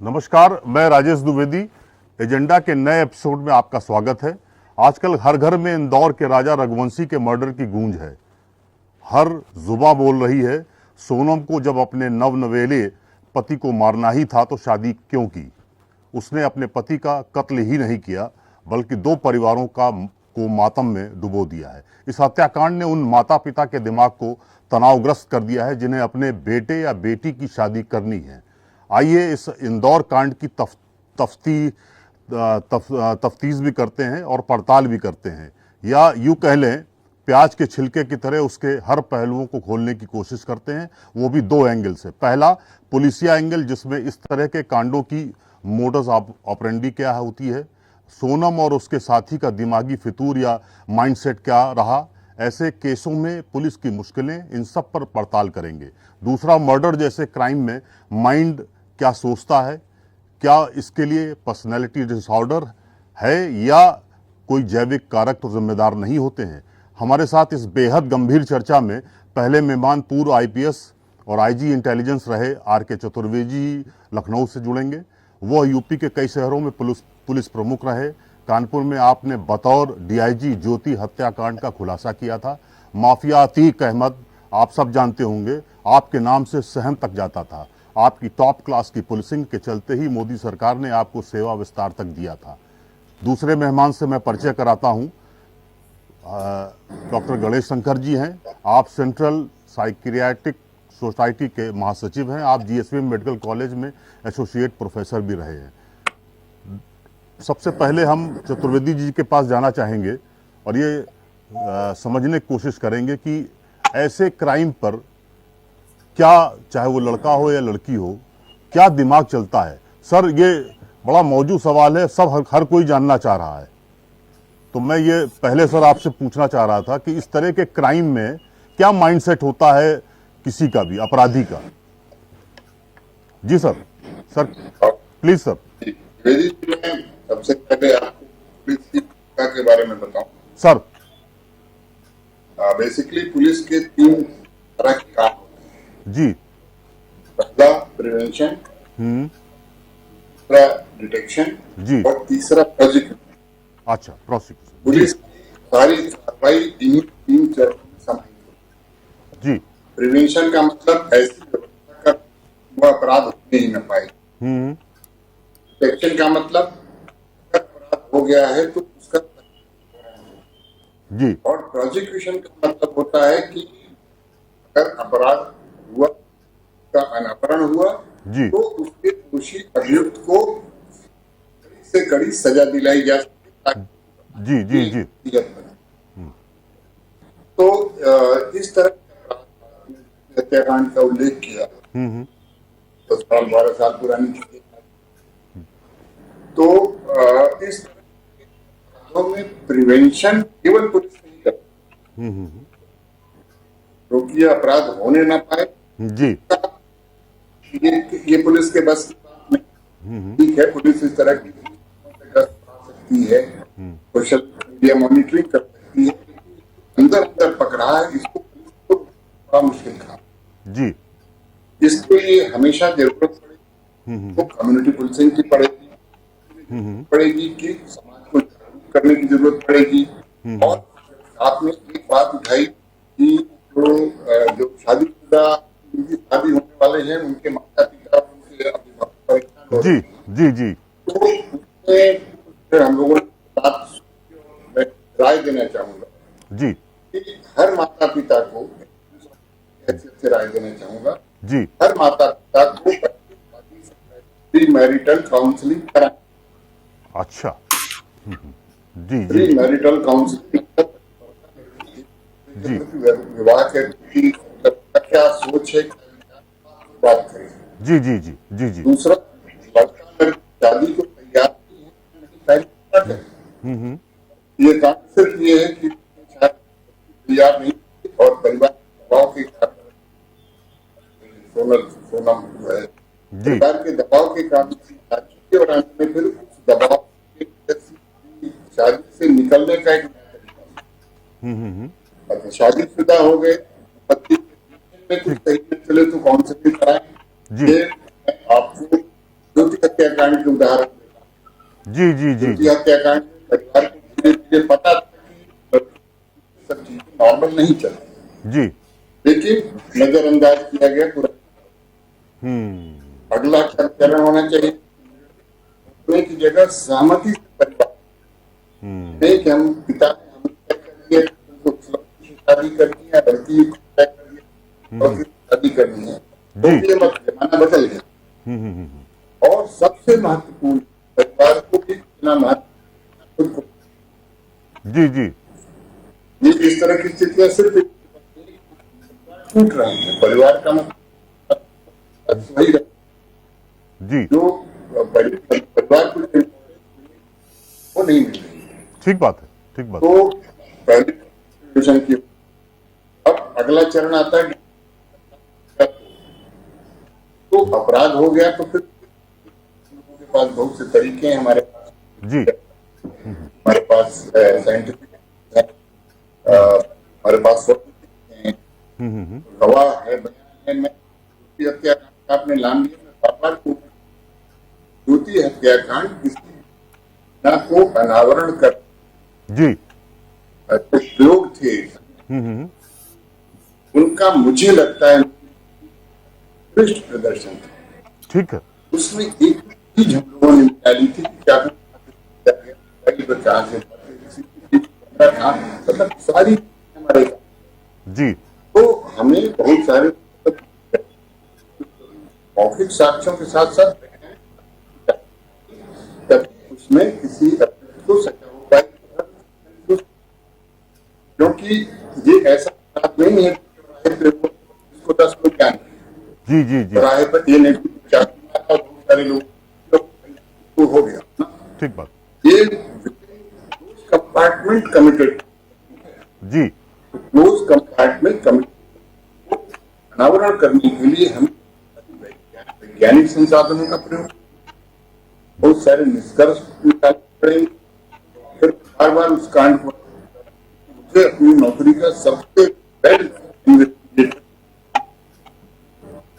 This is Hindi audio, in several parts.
नमस्कार, मैं राजेश द्विवेदी। एजेंडा के नए एपिसोड में आपका स्वागत है। आजकल हर घर में इंदौर के राजा रघुवंशी के मर्डर की गूंज है। हर जुबां बोल रही है, सोनम को जब अपने नवनवेले पति को मारना ही था तो शादी क्यों की। उसने अपने पति का कत्ल ही नहीं किया बल्कि दो परिवारों को मातम में डुबो दिया है। इस हत्याकांड ने उन माता पिता के दिमाग को तनावग्रस्त कर दिया है जिन्हें अपने बेटे या बेटी की शादी करनी है। आइए इस इंदौर कांड की तफ्तीश भी करते हैं और पड़ताल भी करते हैं, या यूं कह लें प्याज के छिलके की तरह उसके हर पहलुओं को खोलने की कोशिश करते हैं, वो भी दो एंगल से। पहला पुलिसिया एंगल, जिसमें इस तरह के कांडों की मोडस ऑपरेंडी क्या होती है, सोनम और उसके साथी का दिमागी फितूर या माइंडसेट क्या रहा, ऐसे केसों में पुलिस की मुश्किलें, इन सब पर पड़ताल करेंगे। दूसरा, मर्डर जैसे क्राइम में माइंड क्या सोचता है, क्या इसके लिए पर्सनैलिटी डिसऑर्डर है या कोई जैविक कारक तो जिम्मेदार नहीं होते हैं। हमारे साथ इस बेहद गंभीर चर्चा में पहले मेहमान पूर्व आईपीएस और आईजी इंटेलिजेंस रहे आर.के. चतुर्वेदी लखनऊ से जुड़ेंगे। वो यूपी के कई शहरों में पुलिस प्रमुख रहे। कानपुर में आपने बतौर डीआईजी ज्योति हत्याकांड का खुलासा किया था। माफिया अतीक अहमद, आप सब जानते होंगे, आपके नाम से सहम तक जाता था। आपकी टॉप क्लास की पुलिसिंग के चलते ही मोदी सरकार ने आपको सेवा विस्तार तक दिया था। दूसरे मेहमान से मैं परिचय कराता हूं, डॉक्टर गणेश शंकर जी हैं। आप सेंट्रल साइकियाट्रिक सोसाइटी के महासचिव हैं। आप जीएसवी मेडिकल कॉलेज में एसोसिएट प्रोफेसर भी रहे हैं। सबसे पहले हम चतुर्वेदी जी के पास जाना चाहेंगे और ये समझने की कोशिश करेंगे कि ऐसे क्राइम पर क्या, चाहे वो लड़का हो या लड़की हो, क्या दिमाग चलता है। सर, ये बड़ा मौजूद सवाल है, सब हर कोई जानना चाह रहा है। तो मैं ये पहले सर आपसे पूछना चाह रहा था कि इस तरह के क्राइम में क्या माइंडसेट होता है किसी का भी, अपराधी का। जी सर प्लीज सर। सबसे पहले आपको पुलिस के बारे में बताऊं सर। बेसिकली पुलिस के तीन तरह के काम होते हैं। जी। पहला प्रिवेंशन, दूसरा डिटेक्शन जी, और तीसरा प्रोसिक्यूशन। अच्छा, प्रोसिक्यूशन। पुलिस सारी कार्रवाई तीन चरणों में समाहित है। जी। प्रिवेंशन का मतलब ऐसी व्यवस्था कर वो अपराध होने ही न पाए। डिटेक्शन का मतलब अपराध हो गया है तो उसका जी। और प्रोसिक्यूशन का मतलब होता है कि अगर अपराध हुआ, का अनावरण हुआ जी। तो उसके दोषी अभियुक्त को कड़ी से कड़ी सजा दिलाई जा सके। जी जी जी। तो इस तरह के हत्याकांड का उल्लेख किया 10 साल 12 साल पुरानी चीजें। तो इस तरह में प्रिवेंशन केवल पुलिस नहीं करती, क्योंकि अपराध होने ना पाए। जी। ये पुलिस के बस की बात नहीं। ठीक है, पुलिस इस तरह की कर सकती है, सोशल मीडिया मॉनिटरिंग कर सकती है, अंदर अंदर पकड़ा है इसको पुलिस को बड़ा मुश्किल था। जी। इसके लिए हमेशा जरूरत पड़ेगी तो कम्युनिटी पुलिसिंग की पड़ेगी कि समाज को जागरूक करने की जरूरत पड़ेगी। और आपने एक बात उठाई कि जो शादीशुदा शादी होने वाले हैं उनके माता पिता, उनके अभिभावक परेशान हो रहे हैं। जी जी। तो उसमें हम लोगों ने मैं राय देना चाहूंगा जी कि हर माता पिता को अच्छे राय देना चाहूंगा जी। हर माता पिता को प्री मैरिटल काउंसलिंग कराएं। अच्छा। जी प्री जी मैरिटल काउंसलिंग जी। विवाह के क्या सोच है, बात करें। जी जी जी जी जी। दूसरा, लड़का शादी को तैयार नहीं करें। ये काम सिर्फ ये है कि तैयार नहीं और परिवार दबाव के कारण सोनम जो है परिवार के दबाव के कारण शादी और अंत में फिर उस दबाव शादी से निकलने का एक तरीका। शादीशुदा हो गए, पति में कुछ सही चले तो कौन से भी कराएं। ये आपको हत्याकांड के उदाहरण। जी जी जी ज्योति जी हत्याकांड में परिवार को धीरे धीरे पता था कि सब चीजें नॉर्मल नहीं चल रही, जी। लेकिन नजरअंदाज किया गया तुरंत। अगला चरण होना चाहिए की जगह सहमति से परिवार, नहीं कि हम पिता ने हमें तय कर दिया कि शादी करनी है, लड़की को तय कर दिया और फिर शादी करनी है, तो जी। ये मत जमाना बदल गया। और सबसे महत्वपूर्ण, परिवार को भी इतना महत्व खुद को। जी जी ये इस तरह की स्थितियां सिर्फ टूट रही है, परिवार का मतलब वही रहे। जी। जो परिवार को वो नहीं मिल रही है। ठीक बात है, ठीक बात। तो पहले ट्यूशन की, अब अगला चरण आता है तो अपराध हो गया, तो फिर लोगों के पास बहुत से तरीके हैं, हमारे पास जी। हमारे पास साइंटिफिक है, हमारे पास हैं, गवाह है, बयान है। मैं ज्योति हत्याकांड आपने नाम लिया, मैं बार-बार को ज्योति हत्याकांड किसी घटना को अनावरण कर जी। लोग थे उनका, मुझे लगता है उत्कृष्ट प्रदर्शन था। ठीक है। उसमें एक चीज हम लोगों ने निकाली थी कि क्या कहाँ से था, मतलब सारी हमारे जी तो हमें बहुत सारे मौखिक साक्ष्यों के साथ साथ तभी उसमें किसी अपराध को सजा हो पाए, क्योंकि ये ऐसा अपराध नहीं है इसको 10 लोग क्या जी जी जी। चौराहे पर ये नहीं क्या बहुत सारे लोग तो हो गया ना। ठीक बात। ये कंपार्टमेंट कमिटेड, जी क्लोज कंपार्टमेंट कमिटी को अनावरण करने के लिए हम वैज्ञानिक संसाधनों का प्रयोग, बहुत सारे निष्कर्ष निकालने पड़ेंगे, फिर बार बार उस कांड को मुझे अपनी नौकरी का सबसे बेस्ट इन्वेस्टिगेटर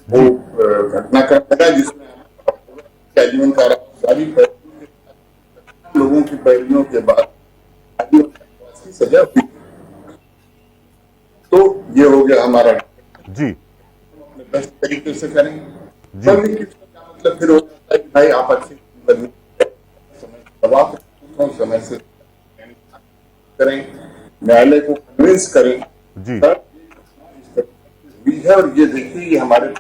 वो घटना करता है जिसमें आजीवन कारावास लोगों की पैरवियों के बाद आजीवन कारावास की सजा हुई। तो ये हो गया हमारा जी बेस्ट तरीके से करें। जी। मतलब फिर हो जाता है कि भाई आप अच्छे दबाव समय से करें, न्यायालय को कन्विंस करें जी। हुई है। और ये देखिए हमारे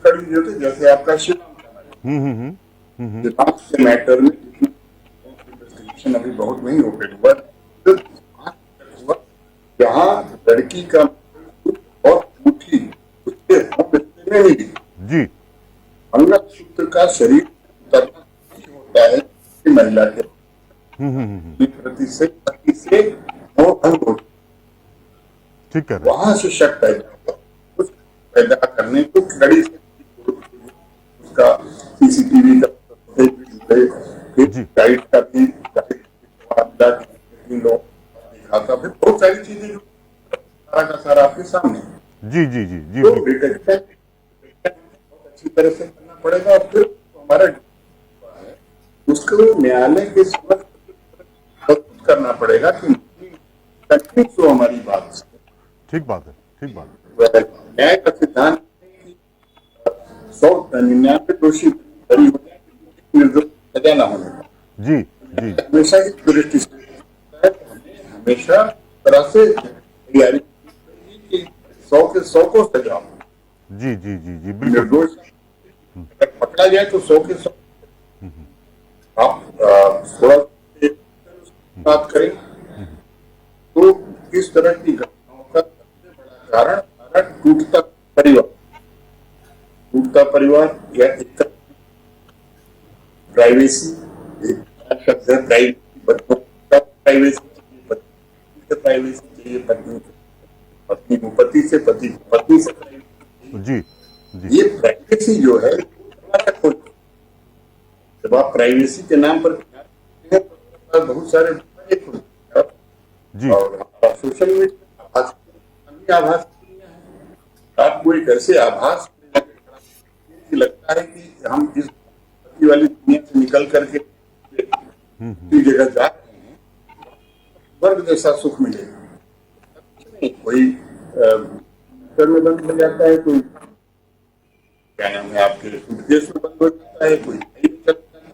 कड़ी जो थे, जैसे आपका शिवराम के मैटर में इन्वेस्टिगेशन अभी बहुत नहीं ओपन हुआ, जहाँ लड़की का और मुट्ठी उसके में नहीं जी। मंगलसूत्र का शरीर उतरना होता है कि महिला के प्रति से पति से भंग हो, ठीक है। वहां से शक पैदा करने को कड़ी से उसका सीसीटीवी का गाइड का भी दिखाता, फिर बहुत सारी चीजें जो सारा का सारा आपके सामने। जी जी जी जी। तो अच्छी तरह से करना पड़ेगा और फिर हमारा उसको न्यायालय के समक्ष करना पड़ेगा कि तो हमारी बात से। ठीक बात है, ठीक बात है। न्याय का सिद्धांत 199 दोषी बरी हो जाए, निर्दोष सजा न होने का। जी जी हमेशा इस दृष्टि से हमेशा तरह से तैयारी की 100 के 100 को सजा हो। जी जी जी जी बिल्कुल। निर्दोष पकड़ा जाए तो 100 के 100 आप थोड़ा बात करें तो इस तरह की घटनाओं का सबसे बड़ा कारण टूटता परिवार या एक प्राइवेसी, एक शब्द है प्राइवेसी, बच्चों का प्राइवेसी चाहिए, पत्नी को पति से, पति को पत्नी से प्राइवेसी। जी जी। ये प्राइवेसी जो है जब आप प्राइवेसी के नाम पर बहुत सारे जी। और सोशल मीडिया आभास आपको एक ऐसे आभास लगता है कि हम इस ये वाली दुनिया से निकल करके दूसरी जगह जा रहे हैं, स्वर्ग जैसा सुख मिलेगा। नहीं, कोई घर में बंद हो जाता है, कोई क्या नाम है आपके सूटकेस में बंद हो जाता है, कोई नहीं चल जाता है।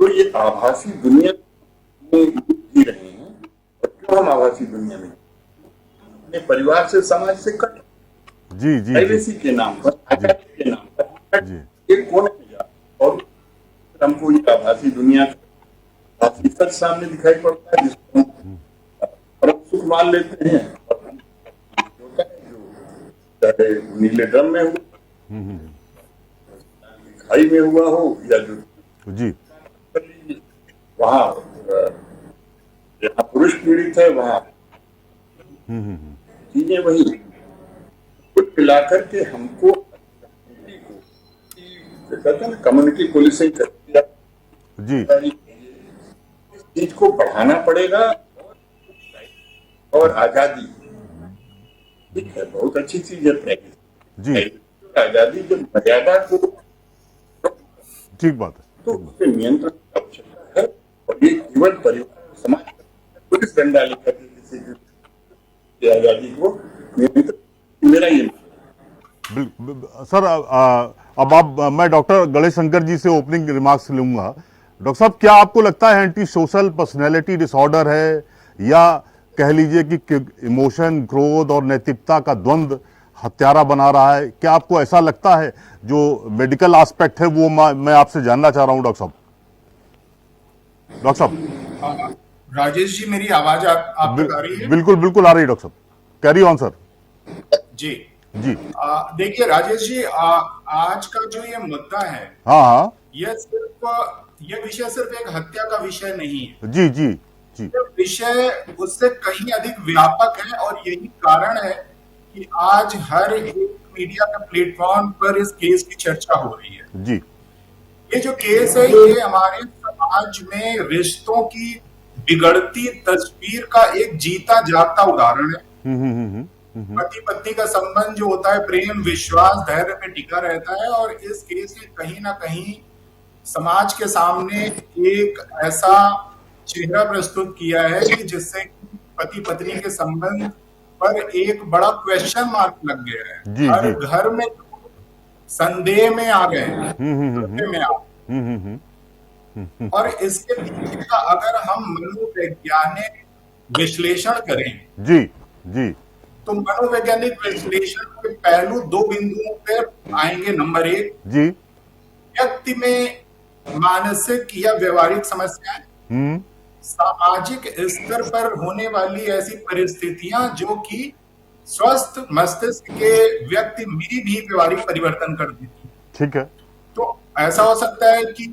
तो ये आभासी दुनिया में जी रहे हैं। और क्यों हम आभासी दुनिया में? अपने परिवार से, समाज से कट, जी जी प्राइवेसी के नाम पर, आजादी के नाम पर जी एक कोने में जा, और हमको ये आभासी दुनिया का आभासी सच सामने दिखाई पड़ता है, जिसको हम परम सुख मान लेते हैं। और होता है जो चाहे नीले ड्रम में हो, खाई में हुआ हो, या जो जी वहां जहाँ पुरुष पीड़ित है वहां चीजें वही कुल मिलाकर के हमको कहते हैं कम्युनिटी पुलिसिंग कर दिया जी इस चीज को बढ़ाना पड़ेगा। और आजादी ठीक है, बहुत अच्छी चीज है प्राइवेसी, जी आजादी जब मर्यादा को ठीक बात है। तो उसके नियंत्रण की आवश्यकता है। और ये केवल परिवार और समाज पुलिस डंडा लेकर के किसी की आजादी को नियंत्रित, मेरा ये सर अब आप मैं डॉक्टर गणेश शंकर जी से ओपनिंग रिमार्क्स लूंगा। डॉक्टर साहब, क्या आपको लगता है एंटी सोशल पर्सनैलिटी डिसऑर्डर है, या कह लीजिए कि इमोशन, क्रोध और नैतिकता का द्वंद्व हत्यारा बना रहा है? क्या आपको ऐसा लगता है? जो मेडिकल एस्पेक्ट है वो मैं आपसे जानना चाह रहा हूं डॉक्टर साहब। डॉक्टर साहब, राजेश जी, मेरी आवाज आप तक आ रही है? बिल्कुल बिल्कुल आ रही है डॉक्टर साहब, कैरी ऑन सर। जी जी देखिए राजेश जी, आज का जो ये मुद्दा है, हाँ हाँ यह विषय सिर्फ एक हत्या का विषय नहीं है। जी जी जी ये विषय उससे कहीं अधिक व्यापक है, और यही कारण है कि आज हर एक मीडिया के प्लेटफॉर्म पर इस केस की चर्चा हो रही है। जी ये जो केस है, ये हमारे समाज में रिश्तों की बिगड़ती तस्वीर का एक जीता जागता उदाहरण है। पति पत्नी का संबंध जो होता है, प्रेम, विश्वास, धैर्य पे टिका रहता है, और इस केस ने कहीं ना कहीं समाज के सामने एक ऐसा चेहरा प्रस्तुत किया है कि जिससे पति पत्नी के संबंध पर एक बड़ा क्वेश्चन मार्क लग गया है। जी, हर जी। घर में संदेह में आ गए हैं, संदेह में आ गए। और इसके पीछे का अगर हम मनोवैज्ञानिक विश्लेषण करें, जी जी तो मनोवैज्ञानिक विश्लेषण के पहलू दो बिंदुओं पर आएंगे। नंबर एक, जी व्यक्ति में मानसिक या व्यवहारिक समस्याएं, सामाजिक स्तर पर होने वाली ऐसी परिस्थितियां जो कि स्वस्थ मस्तिष्क के व्यक्ति में भी व्यवहारिक परिवर्तन कर देती हैं। ठीक है। तो ऐसा हो सकता है कि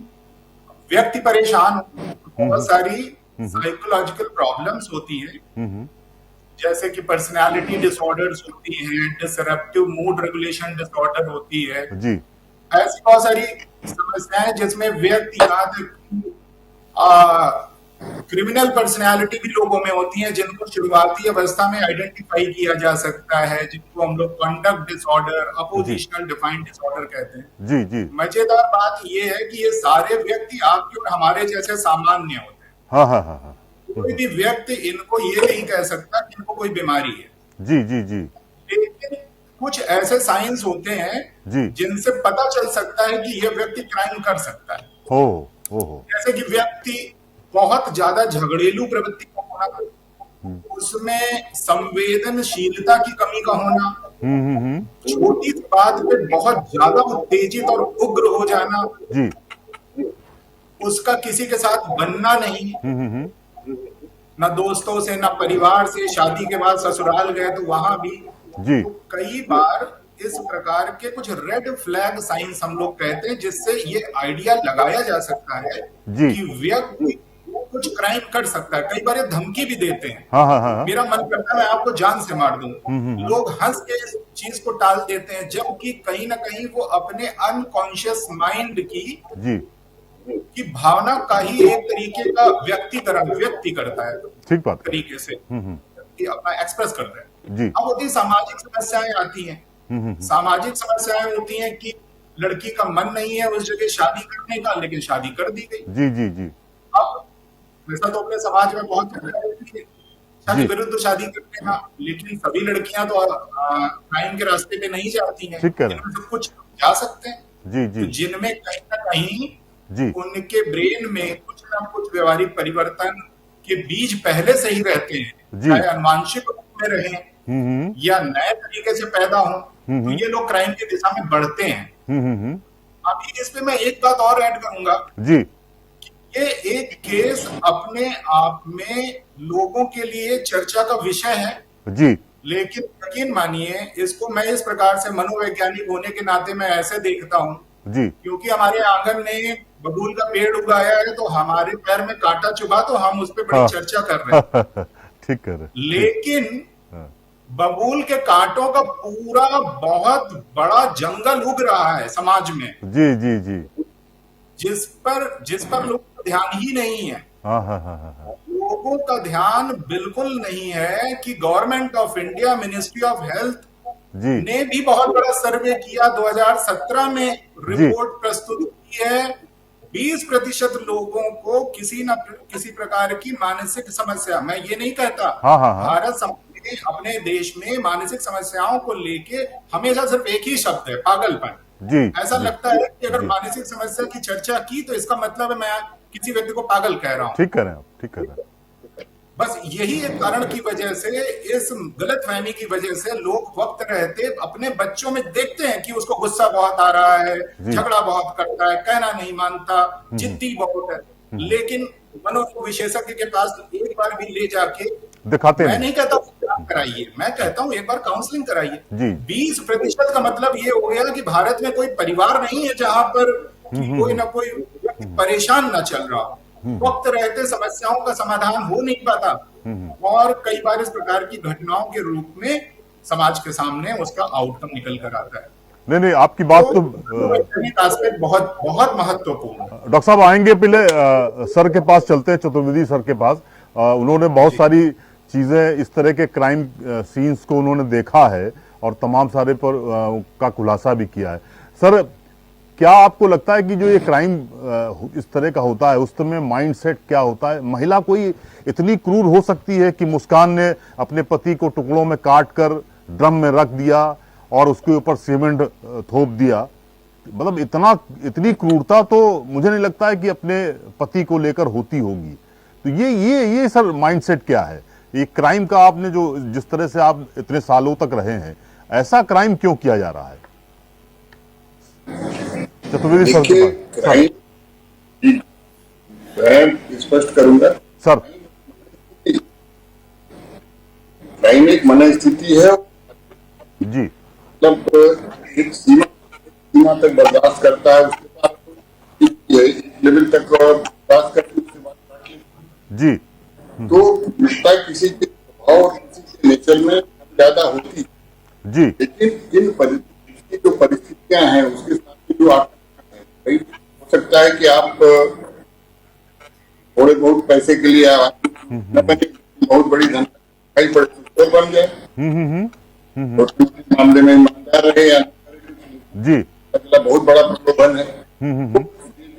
व्यक्ति परेशान हो, बहुत सारी साइकोलॉजिकल प्रॉब्लम्स होती हैं, जैसे कि पर्सनालिटी डिसऑर्डर्स होती हैं, डिसरप्टिव मूड रेगुलेशन डिसऑर्डर होती है। जी ऐसी बहुत सारी समस्याएं जिसमें व्यक्ति यहाँ तक क्रिमिनल पर्सनालिटी भी लोगों में होती हैं, जिनको शुरुआती अवस्था में आइडेंटिफाई किया जा सकता है, जिनको हम लोग कंडक्ट डिसऑर्डर, अपोजिशनल डिफाइंड डिसऑर्डर कहते हैं। जी जी मजेदार बात यह है कि ये सारे व्यक्ति आपके और हमारे जैसे सामान्य होते हैं। हाँ हाँ हाँ हाँ कोई भी व्यक्ति इनको ये नहीं कह सकता कि इनको कोई बीमारी है। जी जी जी लेकिन कुछ ऐसे साइंस होते हैं जी जिनसे पता चल सकता है कि यह व्यक्ति क्राइम कर सकता है। हो जैसे कि व्यक्ति बहुत ज्यादा झगड़ेलू प्रवृत्ति का होना, उसमें संवेदनशीलता की कमी का होना, छोटी सी बात पे बहुत ज्यादा उत्तेजित और उग्र हो जाना, जी उसका किसी के साथ बनना नहीं, न दोस्तों से, न परिवार से, शादी के बाद ससुराल गए तो वहां भी। जी तो कई बार इस प्रकार के कुछ रेड फ्लैग साइंस हम लोग कहते हैं, जिससे ये आइडिया लगाया जा सकता है जी। कि व्यक्ति कुछ क्राइम कर सकता है। कई बार ये धमकी भी देते हैं, हाँ हाँ हाँ मेरा मन करता है मैं आपको जान से मार दूं। लोग हंस के इस चीज को टाल देते हैं, जबकि कहीं ना कहीं वो अपने अनकॉन्शियस माइंड जी भावना का ही एक तरीके का व्यक्ति करता है, ठीक बात है। तरीके से अपना एक्सप्रेस करता है। जी अब होती सामाजिक समस्याएं आती हैं। सामाजिक समस्याएं होती हैं कि लड़की का मन नहीं है उस जगह शादी करने का, लेकिन शादी कर दी गई। जी जी जी अब वैसा तो अपने समाज में बहुत चल रहा है कि शादी जी, विरुद्ध शादी करने का, लेकिन सभी लड़कियां तो क्राइम के रास्ते पे नहीं जाती हैं। ठीक कह रहे हैं। इनमें से कुछ जा सकते हैं, जी तो जी जिनमें कहीं ना कहीं जी उनके ब्रेन में कुछ ना कुछ व्यवहारिक परिवर्तन के बीज पहले से ही रहते हैं, जी। चाहे अनुवांशिक रूप में रहे हम्म या नए तरीके से पैदा हो, तो ये लोग क्राइम की दिशा में बढ़ते हैं। हम्म। अभी इस पे मैं एक बात और ऐड करूंगा, जी ये एक केस अपने आप में लोगों के लिए चर्चा का विषय है, जी लेकिन यकीन मानिए इसको मैं इस प्रकार से मनोवैज्ञानिक होने के नाते मैं ऐसे देखता हूं, जी क्योंकि हमारे आंगन ने बबूल का पेड़ उगाया है तो हमारे पैर में कांटा चुभा तो हम उस पर बड़ी हाँ। चर्चा कर रहे हैं। ठीक कह रहे हैं। लेकिन हाँ, बबूल के कांटों का पूरा बहुत बड़ा जंगल उग रहा है समाज में, जी जी जी। जिस पर लोगों का ध्यान ही नहीं है। हाँ हाँ हाँ हाँ हाँ। लोगों का ध्यान बिल्कुल नहीं है कि government of India, ministry of health ji ने भी बहुत बड़ा सर्वे किया, 2017 में रिपोर्ट प्रस्तुत की है। 20% लोगों को किसी न किसी प्रकार की मानसिक समस्या, मैं ये नहीं कहता, हाँ हाँ हाँ। भारत समाज में, अपने देश में मानसिक समस्याओं को लेके हमेशा सिर्फ एक ही शब्द है, पागलपन। जी ऐसा जी लगता है कि अगर जी। मानसिक समस्या की चर्चा की तो इसका मतलब है मैं किसी व्यक्ति को पागल कह रहा हूं। ठीक कह रहे हैं आप, ठीक कह रहे हैं। बस यही एक कारण की वजह से, इस गलतफहमी की वजह से लोग वक्त रहते अपने बच्चों में देखते हैं कि उसको गुस्सा बहुत आ रहा है, जी। झगड़ा बहुत करता है, कहना नहीं मानता, जिद्दी बहुत है, लेकिन मनोरोग विशेषज्ञ के पास एक बार भी ले जाके, दिखाते मैं नहीं। नहीं कहता उपचार कराइए, मैं कहता हूं एक बार काउंसलिंग कराइए। जी 20% का मतलब ये हो गया कि भारत में कोई परिवार नहीं है जहां पर कि कोई ना कोई व्यक्ति परेशान ना चल रहा हो, वक्त रहते समस्याओं का समाधान हो नहीं पाता, और कई बार इस प्रकार की घटनाओं के रूप में समाज के सामने उसका आउटकम निकल कर आता है। नहीं नहीं, आपकी बात तो वैज्ञानिक एस्पेक्ट बहुत बहुत महत्वपूर्ण है। डॉक्टर साहब आएंगे, पहले सर के पास चलते हैं, चतुर्वेदी सर के पास। उन्होंने बहुत सारी चीजें, इस तरह के क्राइम सीन्स को उन्होंने देखा है और तमाम सारे पर का खुलासा भी किया है। सर, क्या आपको लगता है कि जो ये क्राइम इस तरह का होता है, उस समय माइंडसेट क्या होता है? महिला कोई इतनी क्रूर हो सकती है कि मुस्कान ने अपने पति को टुकड़ों में काट कर ड्रम में रख दिया और उसके ऊपर सीमेंट थोप दिया? मतलब इतनी क्रूरता तो मुझे नहीं लगता है कि अपने पति को लेकर होती होगी। तो ये सर माइंडसेट क्या है? ये क्राइम का आपने जो जिस तरह से आप इतने सालों तक रहे हैं, ऐसा क्राइम क्यों किया जा रहा है? चतुर्वेदी सर के पास। क्राइम मैं स्पष्ट करूंगा सर, क्राइम एक मनस्थिति है, जी मतलब एक सीमा तक बर्दाश्त करता है, उसके बाद एक लेवल तक बर्दाश्त करके उसके बाद जी तो मिलता है किसी के स्वभाव और किसी के नेचर में ज्यादा होती, जी लेकिन इन जो परिस्थितियां हैं उसके साथ जो आप हो सकता है कि आप थोड़े बहुत पैसे के लिए बहुत बड़ी धनराशि पड़े बन जाए, और मामले में ईमानदार रहे या जी मतलब बहुत बड़ा प्रलोभन है।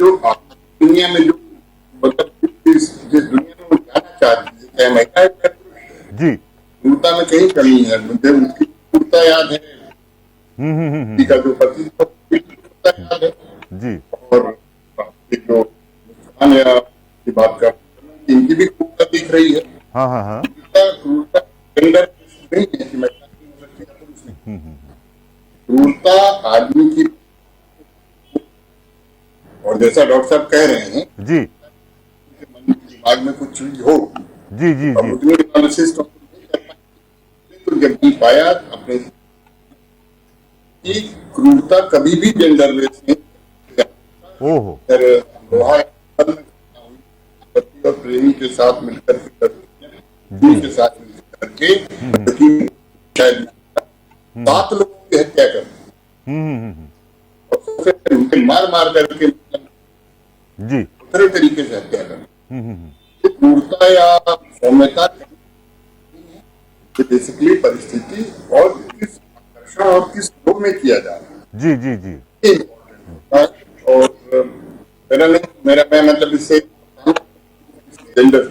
जो दुनिया में जो मतलब जिस दुनिया में वो जाना चाहती है, चाहे महिला है, जी क्रूरता में कहीं कमी है, मुझे उसकी क्रूरता याद है, का जो पति क्रूरता याद है, जी और जो मुस्कान या की बात कर इनकी भी क्रूरता दिख रही है। हाँ हाँ हाँ क्रूरता जेंडर नहीं है कि महिला की पुरुष नहीं, क्रूरता आदमी की, और जैसा डॉक्टर साहब कह रहे हैं जी मन दिमाग में कुछ चीज हो, जी जी और जी उतनी एनालिसिस तो जब भी पाया अपने कि क्रूरता कभी भी जेंडर बेस नहीं, ओहो पति और प्रेमी के साथ मिलकर के साथ मिलकर के शायद 7 लोगों की हत्या कर, और फिर उनके मार मार करके जी दूसरे तरीके से हत्या कर, क्रूरता या सौम्यता बेसिकली परिस्थिति और किस आकर्षण और किस रूप में किया जा रहा है, जी जी जी इम्पोर्टेंट मेरा नहीं, मेरा मैं मतलब इससे जेंडर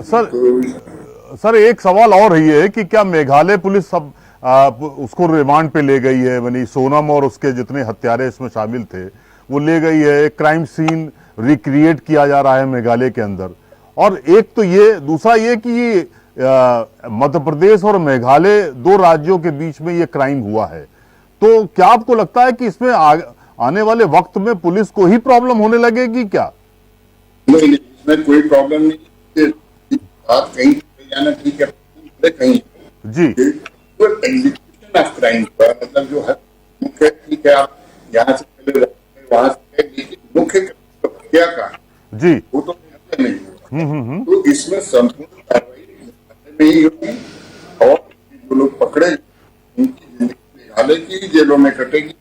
सर तो सर एक सवाल और है कि क्या मेघालय पुलिस सब उसको रिमांड पे ले गई है, यानी सोनम और उसके जितने हत्यारे इसमें शामिल थे वो ले गई है, क्राइम सीन रिक्रिएट किया जा रहा है मेघालय के अंदर। और एक तो ये, दूसरा ये कि ये मध्य प्रदेश और मेघालय दो राज्यों के बीच में ये क्राइम हुआ है, तो क्या आपको लगता है कि इसमें आने वाले वक्त में पुलिस को ही प्रॉब्लम होने लगेगी क्या? नहीं, इसमें कोई प्रॉब्लम नहीं, बात कहीं जाना ठीक है, कहीं जी एग्जीक्यूशन ऑफ क्राइम का मतलब जो है मुख्य, ठीक है आप यहाँ से पहले वहां से, लेकिन मुख्य क्या का जी वो तो नहीं हुआ। तो इसमें संपूर्ण कार्रवाई में ही होगी और जो लोग पकड़े उनकी जिंदगी मेघालय की जेलों में कटेगी।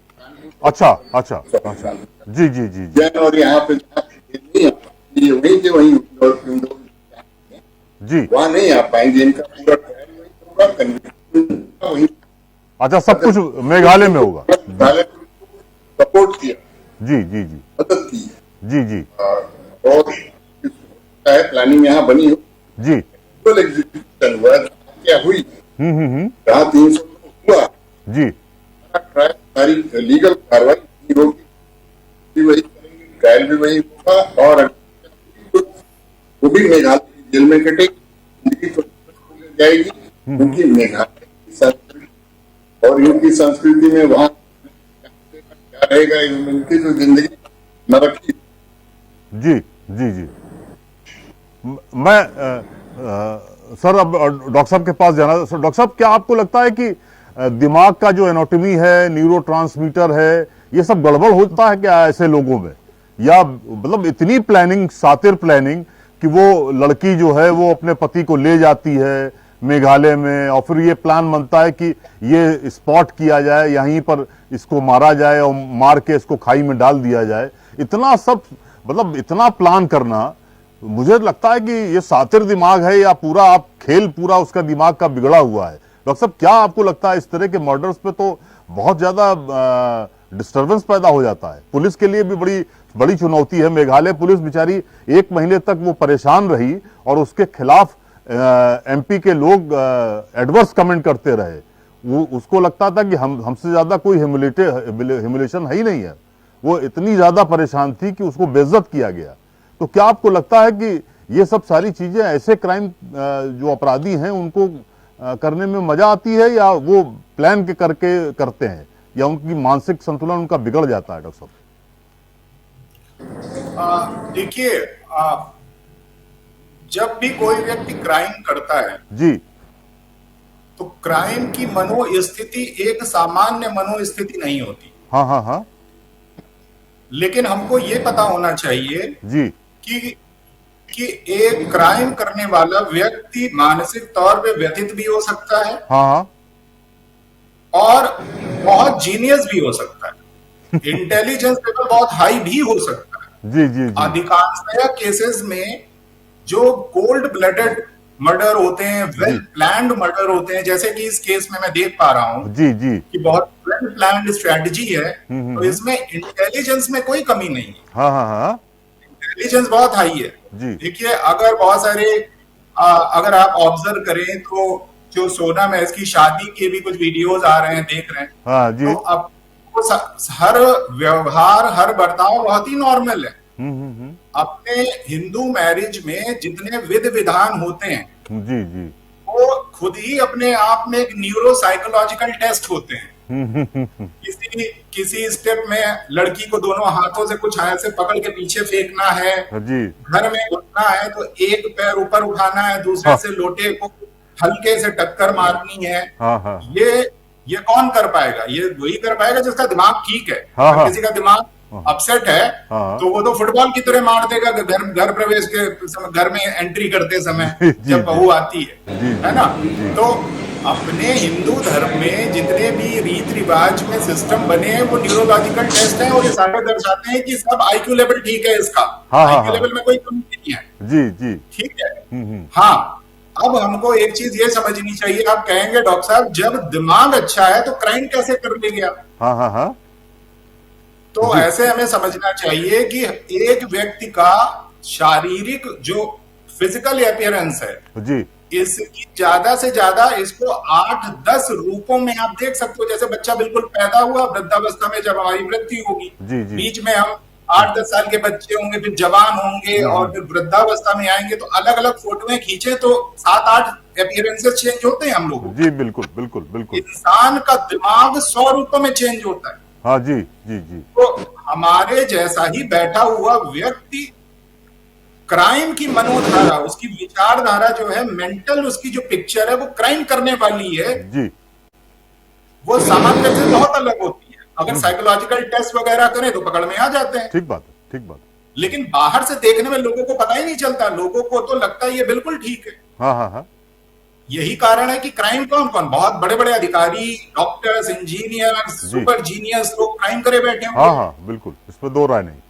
अच्छा अच्छा अच्छा, जी जी जी जी जैन और यहाँ पे नहीं वहीं से वहीं जी, वहां नहीं आ पाएंगे, इनका पूरा ट्रायल वहीं होगा, कन्विक्शन वहीं, अच्छा सब कुछ मेघालय में होगा। सपोर्ट किया, जी जी जी मदद की जी जी और प्लानिंग यहाँ बनी हो, जी एग्जीक्यूशन हुआ, क्या हुई, हम्म, जहाँ 300 हुआ जी ट्रायल, सारी लीगल कार्रवाई होगी, वही करेंगे, ट्रायल भी वही होगा और वो भी मेघालय जेल में कटेगी, जिंदगी तो जाएगी, क्योंकि मेघालय की संस्कृति और इनकी संस्कृति में वहां क्या रहेगा, इनकी तो जिंदगी नरक की। जी जी जी मैं सर अब डॉक्टर साहब के पास जाना। सर डॉक्टर साहब, क्या आपको लगता है कि दिमाग का जो एनाटॉमी है, न्यूरोट्रांसमीटर है, ये सब गड़बड़ होता है क्या ऐसे लोगों में, या मतलब इतनी प्लानिंग, सातिर प्लानिंग कि वो लड़की जो है वो अपने पति को ले जाती है मेघालय में और फिर ये प्लान बनता है कि ये स्पॉट किया जाए, यहीं पर इसको मारा जाए और मार के इसको खाई में डाल दिया जाए, इतना सब मतलब इतना प्लान करना, मुझे लगता है कि ये सातिर दिमाग है या पूरा आप खेल पूरा उसका दिमाग का बिगड़ा हुआ है। डॉक्टर साहब, क्या आपको लगता है इस तरह के मर्डर्स पे तो बहुत ज्यादा डिस्टर्बेंस पैदा हो जाता है, पुलिस के लिए भी बड़ी बड़ी चुनौती है। मेघालय पुलिस बेचारी 1 महीने तक वो परेशान रही और उसके खिलाफ एमपी के लोग एडवर्स कमेंट करते रहे, वो उसको लगता था कि हमसे ज्यादा कोई ह्यूमिलेशन है ही नहीं है, वो इतनी ज्यादा परेशान थी कि उसको बेइज्जत किया गया। तो क्या आपको लगता है कि ये सब सारी चीजें, ऐसे क्राइम जो अपराधी हैं उनको करने में मजा आती है, या वो प्लान के करके करते हैं, या उनकी मानसिक संतुलन उनका बिगड़ जाता है? डॉक्टर साहब देखिए, जब भी कोई व्यक्ति क्राइम करता है जी, तो क्राइम की मनोस्थिति एक सामान्य मनोस्थिति नहीं होती। हाँ हाँ हाँ लेकिन हमको ये पता होना चाहिए जी कि एक क्राइम करने वाला व्यक्ति मानसिक तौर पे व्यथित भी हो सकता है हाँ हाँ और बहुत जीनियस भी हो सकता है, इंटेलिजेंस लेवल बहुत हाई भी हो सकता है। जी जी जी अधिकांशतः केसेस में जो कोल्ड ब्लडेड मर्डर होते हैं, वेल प्लान्ड मर्डर होते हैं, जैसे कि इस केस में मैं देख पा रहा हूं जी जी कि बहुत वेल प्लान्ड स्ट्रेटजी है, तो इसमें इंटेलिजेंस में कोई कमी नहीं है, हाँ हाँ हाँ इंटेलिजेंस बहुत हाई है। जी देखिए, अगर बहुत सारे अगर आप ऑब्जर्व करें तो जो सोनम है, इसकी शादी के भी कुछ वीडियोस आ रहे हैं, देख रहे हैं, हाँ जी तो अब हर व्यवहार, हर बर्ताव बहुत ही नॉर्मल है। अपने हिंदू मैरिज में जितने विधि विधान होते हैं जी जी वो खुद ही अपने आप में एक न्यूरो साइकोलॉजिकल टेस्ट होते हैं। किसी स्टेप में लड़की को दोनों हाथों से कुछ ऐसे पकड़ के पीछे फेंकना है, जी घर में घुसना है तो एक पैर ऊपर उठाना है, दूसरे हाँ। से लोटे को हल्के से टक्कर मारनी है। हाँ हाँ ये कौन कर पाएगा? ये वही कर पाएगा जिसका दिमाग ठीक है। हाँ, अगर हाँ। किसी का दिमाग अपसेट है हाँ। तो वो तो फुटबॉल की तरह मार देगा घर प्रवेश के समय, घर में एंट्री करते समय जी, जब जी। बहू आती जी, है ना। जी। तो अपने हिंदू धर्म में जितने भी रीति रिवाज में सिस्टम बने हैं वो न्यूरोलॉजिकल टेस्ट है और ये सारे दर्शाते हैं कि सब आईक्यू लेवल ठीक है इसका। हाँ, हाँ, आईक्यू हाँ। लेवल में कोई कमी नहीं है, जी जी ठीक है। हाँ, अब हमको एक चीज ये समझनी चाहिए। आप कहेंगे डॉक्टर साहब, जब दिमाग अच्छा है तो क्राइम कैसे कर ले गया? हाँ हाँ हाँ तो ऐसे हमें समझना चाहिए कि एक व्यक्ति का शारीरिक जो फिजिकल अपीयरेंस है, जी इसकी ज्यादा से ज्यादा इसको 8-10 रूपों में आप देख सकते हो। जैसे बच्चा बिल्कुल पैदा हुआ, वृद्धावस्था में जब हमारी मृत्यु होगी, जी जी बीच में हम 8-10 साल के बच्चे होंगे, फिर जवान होंगे और फिर वृद्धावस्था में आएंगे, तो अलग अलग फोटोएं खींचे तो 7-8 अपीयरेंसेस चेंज होते हैं हम लोगों जी, बिल्कुल बिल्कुल को। बिल्कुल। इंसान का दिमाग 100 रूपों में चेंज होता है। हाँ जी जी जी। तो हमारे जैसा ही बैठा हुआ व्यक्ति, क्राइम की मनोधारा, उसकी विचारधारा जो है, मेंटल उसकी जो पिक्चर है वो क्राइम करने वाली है, जी वो सामान्य व्यक्ति से बहुत अलग होती है। अगर साइकोलॉजिकल टेस्ट वगैरह करें तो पकड़ में आ जाते हैं, ठीक बात है, ठीक बात है। लेकिन बाहर से देखने में लोगों को पता ही नहीं चलता। लोगों को तो लगता है ये बिल्कुल ठीक है। हाँ हाँ हाँ। यही कारण है कि क्राइम कौन कौन, बहुत बड़े बड़े अधिकारी, डॉक्टर्स, इंजीनियर्स, जी। सुपर जीनियस लोग क्राइम करे बैठे हैं। हाँ हाँ बिल्कुल, इस पर दो राय नहीं।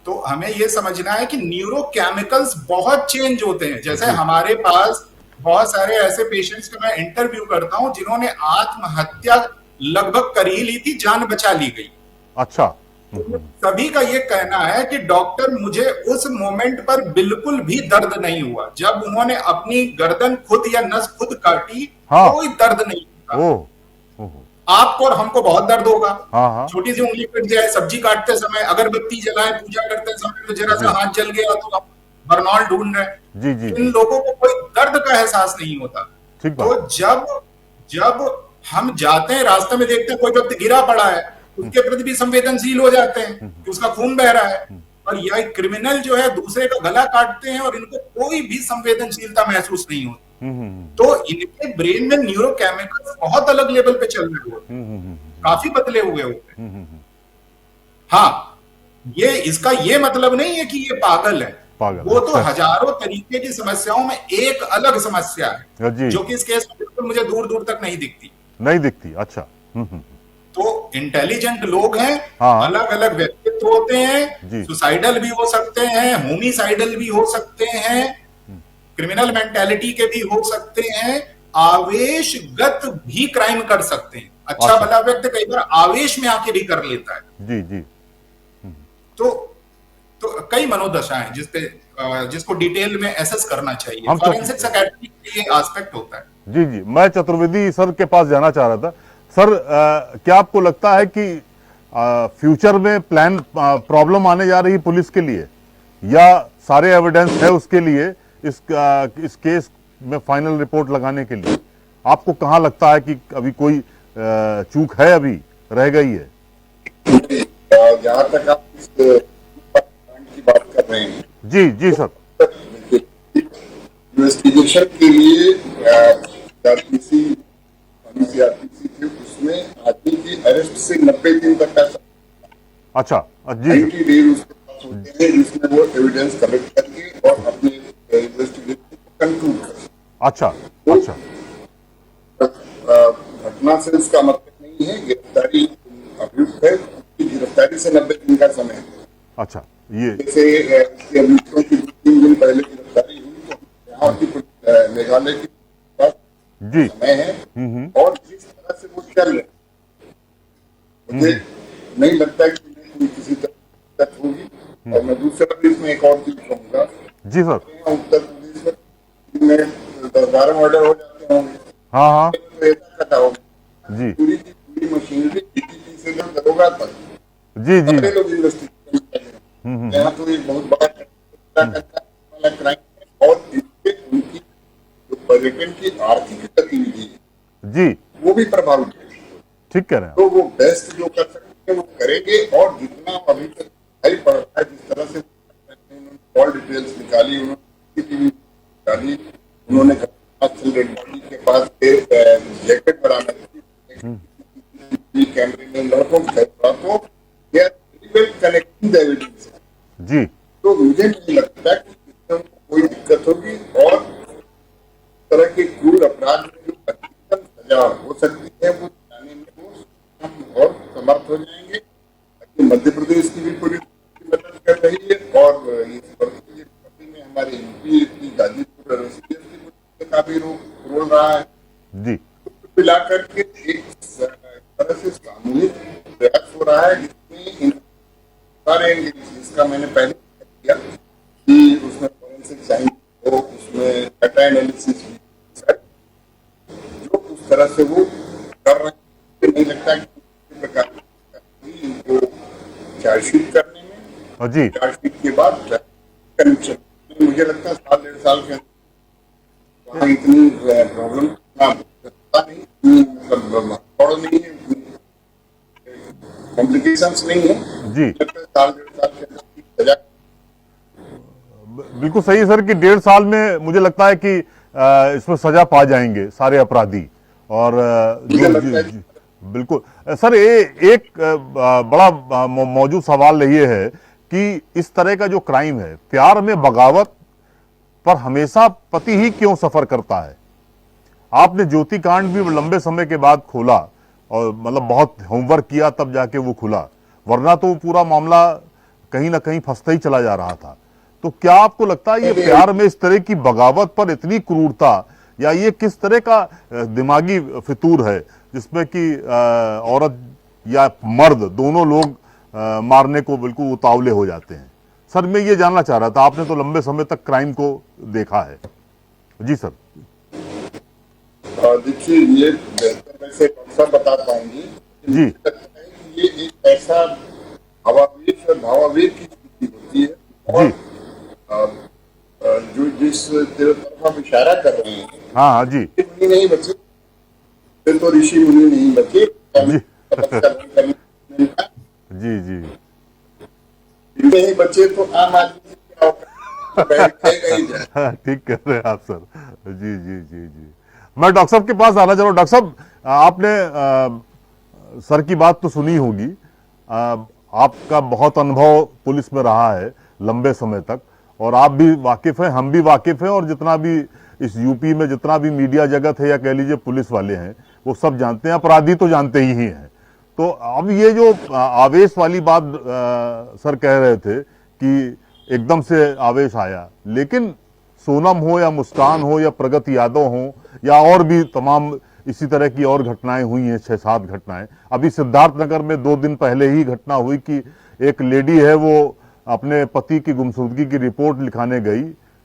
तो हमें यह समझना है कि न्यूरोकेमिकल्स बहुत चेंज होते हैं। जैसे हमारे पास बहुत सारे ऐसे पेशेंट्स का मैं इंटरव्यू करता हूं जिन्होंने आत्महत्या लगभग कर ही ली थी, जान बचा ली गई। अच्छा। सभी का ये कहना है कि डॉक्टर, मुझे उस मोमेंट पर बिल्कुल भी दर्द नहीं हुआ। जब उन्होंने अपनी गर्दन खुद या नस खुद काटी, हाँ। कोई दर्द नहीं हुआ। ओह ओह, आपको और हमको बहुत दर्द होगा। हाँ हाँ छोटी सी उंगली कट जाए, सब्जी काटते समय, अगरबत्ती जलाए, पूजा करते समय तो जरा सा हाथ जल गया तो आप बर्नॉल ढूंढ रहे हैं। जी जी इन लोगों को कोई दर्द का एहसास नहीं होता। ठीक तो बात। जब जब हम जाते हैं, रास्ते में देखते हैं कोई व्यक्ति गिरा पड़ा है, उसके प्रति भी संवेदनशील हो जाते हैं कि उसका खून बह रहा है। और यह क्रिमिनल जो है दूसरे का गला काटते हैं और इनको कोई भी संवेदनशीलता महसूस नहीं होती। तो इनके ब्रेन में न्यूरोकेमिकल्स बहुत अलग लेवल पे चल रहे होते हैं, काफी बदले हुए होते हैं। हाँ, ये इसका ये मतलब नहीं है कि ये पागल है। पागल, वो तो अच्छा। हजारों तरीके की समस्याओं में एक अलग समस्या है, जी जो कि इस केस में बिल्कुल मुझे दूर दूर तक नहीं दिखती। नहीं दिखती। अच्छा। तो इंटेलिजेंट लोग हैं, हाँ। अलग अलग व्यक्तित्व होते जी। हैं, सुसाइडल भी हो सकते हैं, होमिसाइडल भी हो सकते हैं, क्रिमिनल मेंटालिटी के भी हो सकते हैं, आवेशगत भी क्राइम कर सकते हैं। अच्छा अच्छा। भला व्यक्ति कई बार आवेश में आके भी कर लेता है। जी जी तो कई मनोदशाएं जिसको डिटेल में एसेस करना चाहिए। हम फॉरेंसिक साइकियाट्री के लिए एस्पेक्ट होता है। जी जी। मैं चतुर्वेदी सर के पास जाना चाह रहा था। सर, क्या आपको लगता है कि फ्यूचर में प्रॉब्लम आने जा रही है पुलिस के लिए, या सारे एविडेंस है उसके लिए इस केस में फाइनल रिपोर्ट लगाने के लिए? आपको कहाँ लगता है कि अभी कोई चूक है, अभी रह गई है? जहाँ तक आप इस की बात कर रहे हैं, जी जी सर। इन्वेस्टिगेशन के लिए आरपीसी थे, उसमें आदमी की अरेस्ट से 90 दिन तक का अच्छा जी 90 डेज उसके पास होते हैं, जिसमें वो एविडेंस कलेक्ट करके और अपने इन्वेस्टिगेशन को कंक्लूड कर। अच्छा अच्छा। घटना से उसका मतलब नहीं है, गिरफ्तारी अभियुक्त है, गिरफ्तारी से 90 दिन का समय है। अच्छा, ये जैसे अभियुक्तों की 3 दिन पहले गिरफ्तारी हुई, तो यहाँ की मेघालय की जी समय है और जिस तरह से वो चल रहे, मुझे नहीं लगता कि कोई किसी तरह तक होगी। और मैं दूसरा भी इसमें एक और चीज कहूंगा। जी सर। उत्तर प्रदेश में 10-12 मर्डर हो जाते होंगे। हाँ हाँ तो ऐसा कटा होगा जी पूरी की पूरी मशीनरी डीजीपी से लेकर दरोगा तक जी जी सारे लोग इन्वेस्टिगेशन कर रहे हैं। यहाँ तो एक बहुत बड़ा वाला क्राइम है और इससे उनकी जो पर्यटन की आर्थिक गतिविधि है जी, वो भी प्रभावित है। ठीक कह रहे हैं आप। तो वो बेस्ट जो कर सकते हैं वो करेंगे। और जितना अभी तक दिखाई पड़ रहा है, जिस तरह से उन्होंने ऑल डिटेल्स निकाली, उन्होंने सीसीटीवी निकाली, उन्होंने डेड बॉडी के पास जैकेट बरामद की, कैमरे में लड़कों को कैमरा, तो they are well connecting the evidence. जी तो मुझे नहीं लगता कि इसमें कोई दिक्कत होगी। और तरह के क्रूर अपराध में जो अधिकतम सजा हो सकती है वो जाने में वो हम और समर्थ हो जाएंगे। मध्य प्रदेश की भी पुलिस मदद कर रही है और इस भर्ती में हमारे यूपी की गाजीपुर की पुलिस का भी रोल रहा है। जी मिलाकर के एक तरह से सामूहिक प्रयास हो रहा है, जिसमें रहेंगे। इसका मैंने पहले किया कि उसमें फोरेंसिक साइंस हो, उसमें डाटा एनालिसिस, जो उस तरह से वो कर रहे हैं, नहीं लगता कि किसी प्रकार की इनको चार्जशीट करने में, जी चार्जशीट के बाद कनेक्शन, मुझे लगता है 1.5 साल के अंदर वहाँ इतनी प्रॉब्लम नहीं, मतलब और नहीं है, कॉम्प्लिकेशंस नहीं है जी, 1.5 साल के अंदर सजा। बिल्कुल सही है सर कि 1.5 साल में मुझे लगता है कि इसमें सजा पा जाएंगे सारे अपराधी। और बिल्कुल सर, एक बड़ा मौजूद सवाल ये है कि इस तरह का जो क्राइम है, प्यार में बगावत पर हमेशा पति ही क्यों सफर करता है? आपने ज्योति कांड भी लंबे समय के बाद खोला और मतलब बहुत होमवर्क किया तब जाके वो खुला, वरना तो वो पूरा मामला कहीं ना कहीं फंसता ही चला जा रहा था। तो क्या आपको लगता है ये प्यार में इस तरह की बगावत पर इतनी क्रूरता, या ये किस तरह का दिमागी फितूर है जिसमें कि औरत या मर्द दोनों लोग मारने को बिल्कुल उतावले हो जाते हैं? सर मैं ये जानना चाह रहा था, आपने तो लंबे समय तक क्राइम को देखा है। जी सर। देखिए, ये वैसे डॉक्टर साहब बता पाएंगे जी। ये एक ऐसा भावावेश और भावावेश की स्थिति होती है, और जो जिस तरफ हम इशारा कर रहे हैं, हाँ हाँ जी मुनि नहीं बचे, फिर तो ऋषि मुनि नहीं बचे जी जी जी नहीं बचे, तो आम आदमी से क्या होगा, बैठेगा ही जाए। हाँ, ठीक कह रहे हैं आप सर। जी जी जी जी। मैं डॉक्टर साहब के पास आना चाह रहा हूँ। डॉक्टर साहब, आपने सर की बात तो सुनी होगी, आपका बहुत अनुभव पुलिस में रहा है लंबे समय तक, और आप भी वाकिफ हैं, हम भी वाकिफ हैं, और जितना भी इस यूपी में जितना भी मीडिया जगत है या कह लीजिए पुलिस वाले हैं, वो सब जानते हैं, अपराधी तो जानते ही हैं। तो अब ये जो आवेश वाली बात सर कह रहे थे कि एकदम से आवेश आया, लेकिन सोनम हो या मुस्कान हो या प्रगति यादव हो या और भी तमाम इसी तरह की और घटनाएं हुई हैं, 6-7 घटनाएं। अभी सिद्धार्थनगर में 2 दिन पहले ही घटना हुई कि एक लेडी है, वो अपने पति की गुमशुदगी की रिपोर्ट लिखाने गई,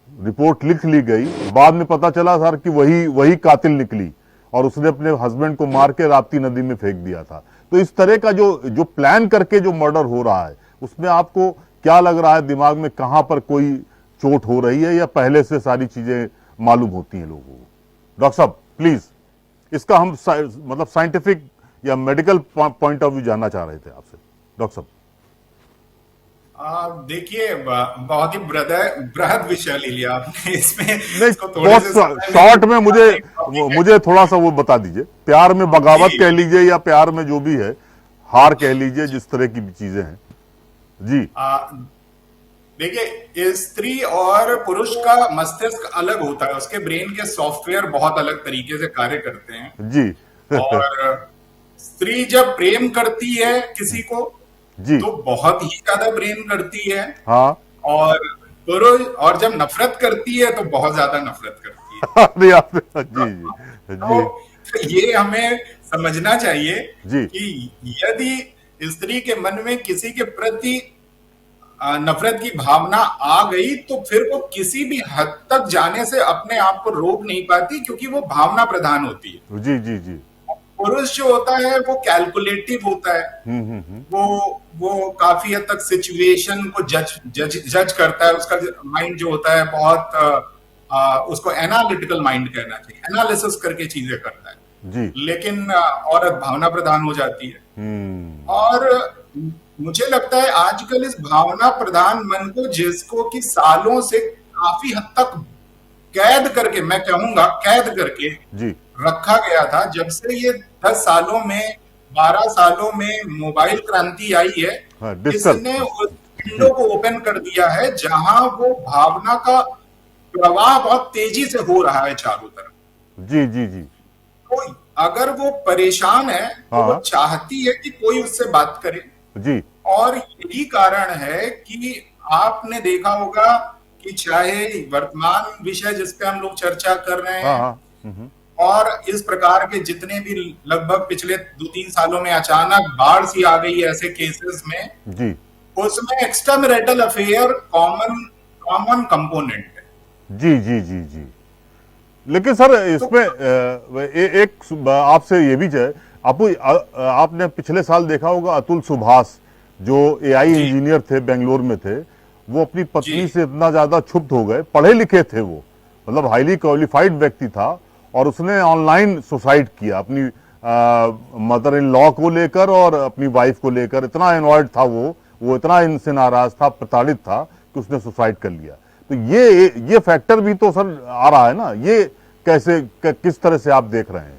रिपोर्ट लिख ली गई, बाद में पता चला सर कि वही कातिल निकली और उसने अपने हस्बैंड को मार के राप्ती नदी में फेंक दिया था। तो इस तरह का जो प्लान करके जो मर्डर हो रहा है, उसमें आपको क्या लग रहा है दिमाग में, कहां पर कोई चोट हो रही है या पहले से सारी चीजें मालूम होती हैं लोगों को? डॉक्टर साहब प्लीज, इसका हम मतलब साइंटिफिक या मेडिकल पॉइंट ऑफ व्यू जानना चाह रहे थे आपसे। डॉक्टर साहब देखिए, बहुत ही बृहद विषय ले लिया आपने इसमें। नहीं, इसको थोड़े बहुत से समझने शॉर्ट में में मुझे थोड़ा सा वो बता दीजिए, प्यार में बगावत कह लीजिए या प्यार में जो भी है हार कह लीजिए, जिस तरह की भी चीजें हैं। जी। देखिए, स्त्री और पुरुष का मस्तिष्क अलग होता है, उसके ब्रेन के सॉफ्टवेयर बहुत अलग तरीके से कार्य करते हैं। जी और स्त्री जब प्रेम करती है किसी को जी तो बहुत ही ज्यादा प्रेम करती है, हाँ। और पुरुष और जब नफरत करती है तो बहुत ज्यादा नफरत करती है। अरे आप जी जी जी तो ये हमें समझना चाहिए जी कि यदि स्त्री के मन में किसी के प्रति नफरत की भावना आ गई तो फिर वो किसी भी हद तक जाने से अपने आप को रोक नहीं पाती, क्योंकि वो भावना प्रधान होती है। जी जी जी। पुरुष जो होता है वो कैलकुलेटिव होता है। वो काफी हद तक सिचुएशन को जज करता है। उसका माइंड जो होता है बहुत उसको एनालिटिकल माइंड कहना चाहिए, एनालिसिस करके चीजें करता है जी। लेकिन औरत भावना प्रधान हो जाती है। और मुझे लगता है आजकल इस भावना प्रधान मन को, जिसको कि सालों से काफी हद तक कैद करके, मैं कहूंगा कैद करके जी रखा गया था, जब से ये 10 सालों में 12 सालों में मोबाइल क्रांति आई है, हाँ, इसने उस विंडो को ओपन कर दिया है जहां वो भावना का प्रवाह बहुत तेजी से हो रहा है चारों तरफ। जी जी जी। तो अगर वो परेशान है तो हाँ। वो चाहती है कि कोई उससे बात करे। जी और यही कारण है कि आपने देखा होगा कि चाहे वर्तमान विषय जिस पे हम लोग चर्चा कर रहे हाँ हैं हाँ और इस प्रकार के जितने भी लगभग पिछले 2-3 सालों में अचानक बाढ़ सी आ गई है ऐसे केसेस में, जी उसमें extra marital affair common component है। जी जी जी जी। लेकिन सर तो इसमें एक आपसे ये भी है, आपने पिछले साल देखा होगा अतुल सुभाष जो एआई जी इंजीनियर थे, बेंगलोर में थे, वो अपनी जी पत्नी से इतना ज्यादा क्षुब्ध हो गए, पढ़े लिखे थे वो, मतलब हाईली क्वालिफाइड व्यक्ति था, और उसने ऑनलाइन सुसाइड किया अपनी मदर इन लॉ को लेकर और अपनी वाइफ को लेकर। इतना एनॉयड था वो इतना इनसे नाराज था, प्रताड़ित था कि उसने सुसाइड कर लिया। तो ये फैक्टर भी तो सर आ रहा है ना, ये कैसे किस तरह से आप देख रहे हैं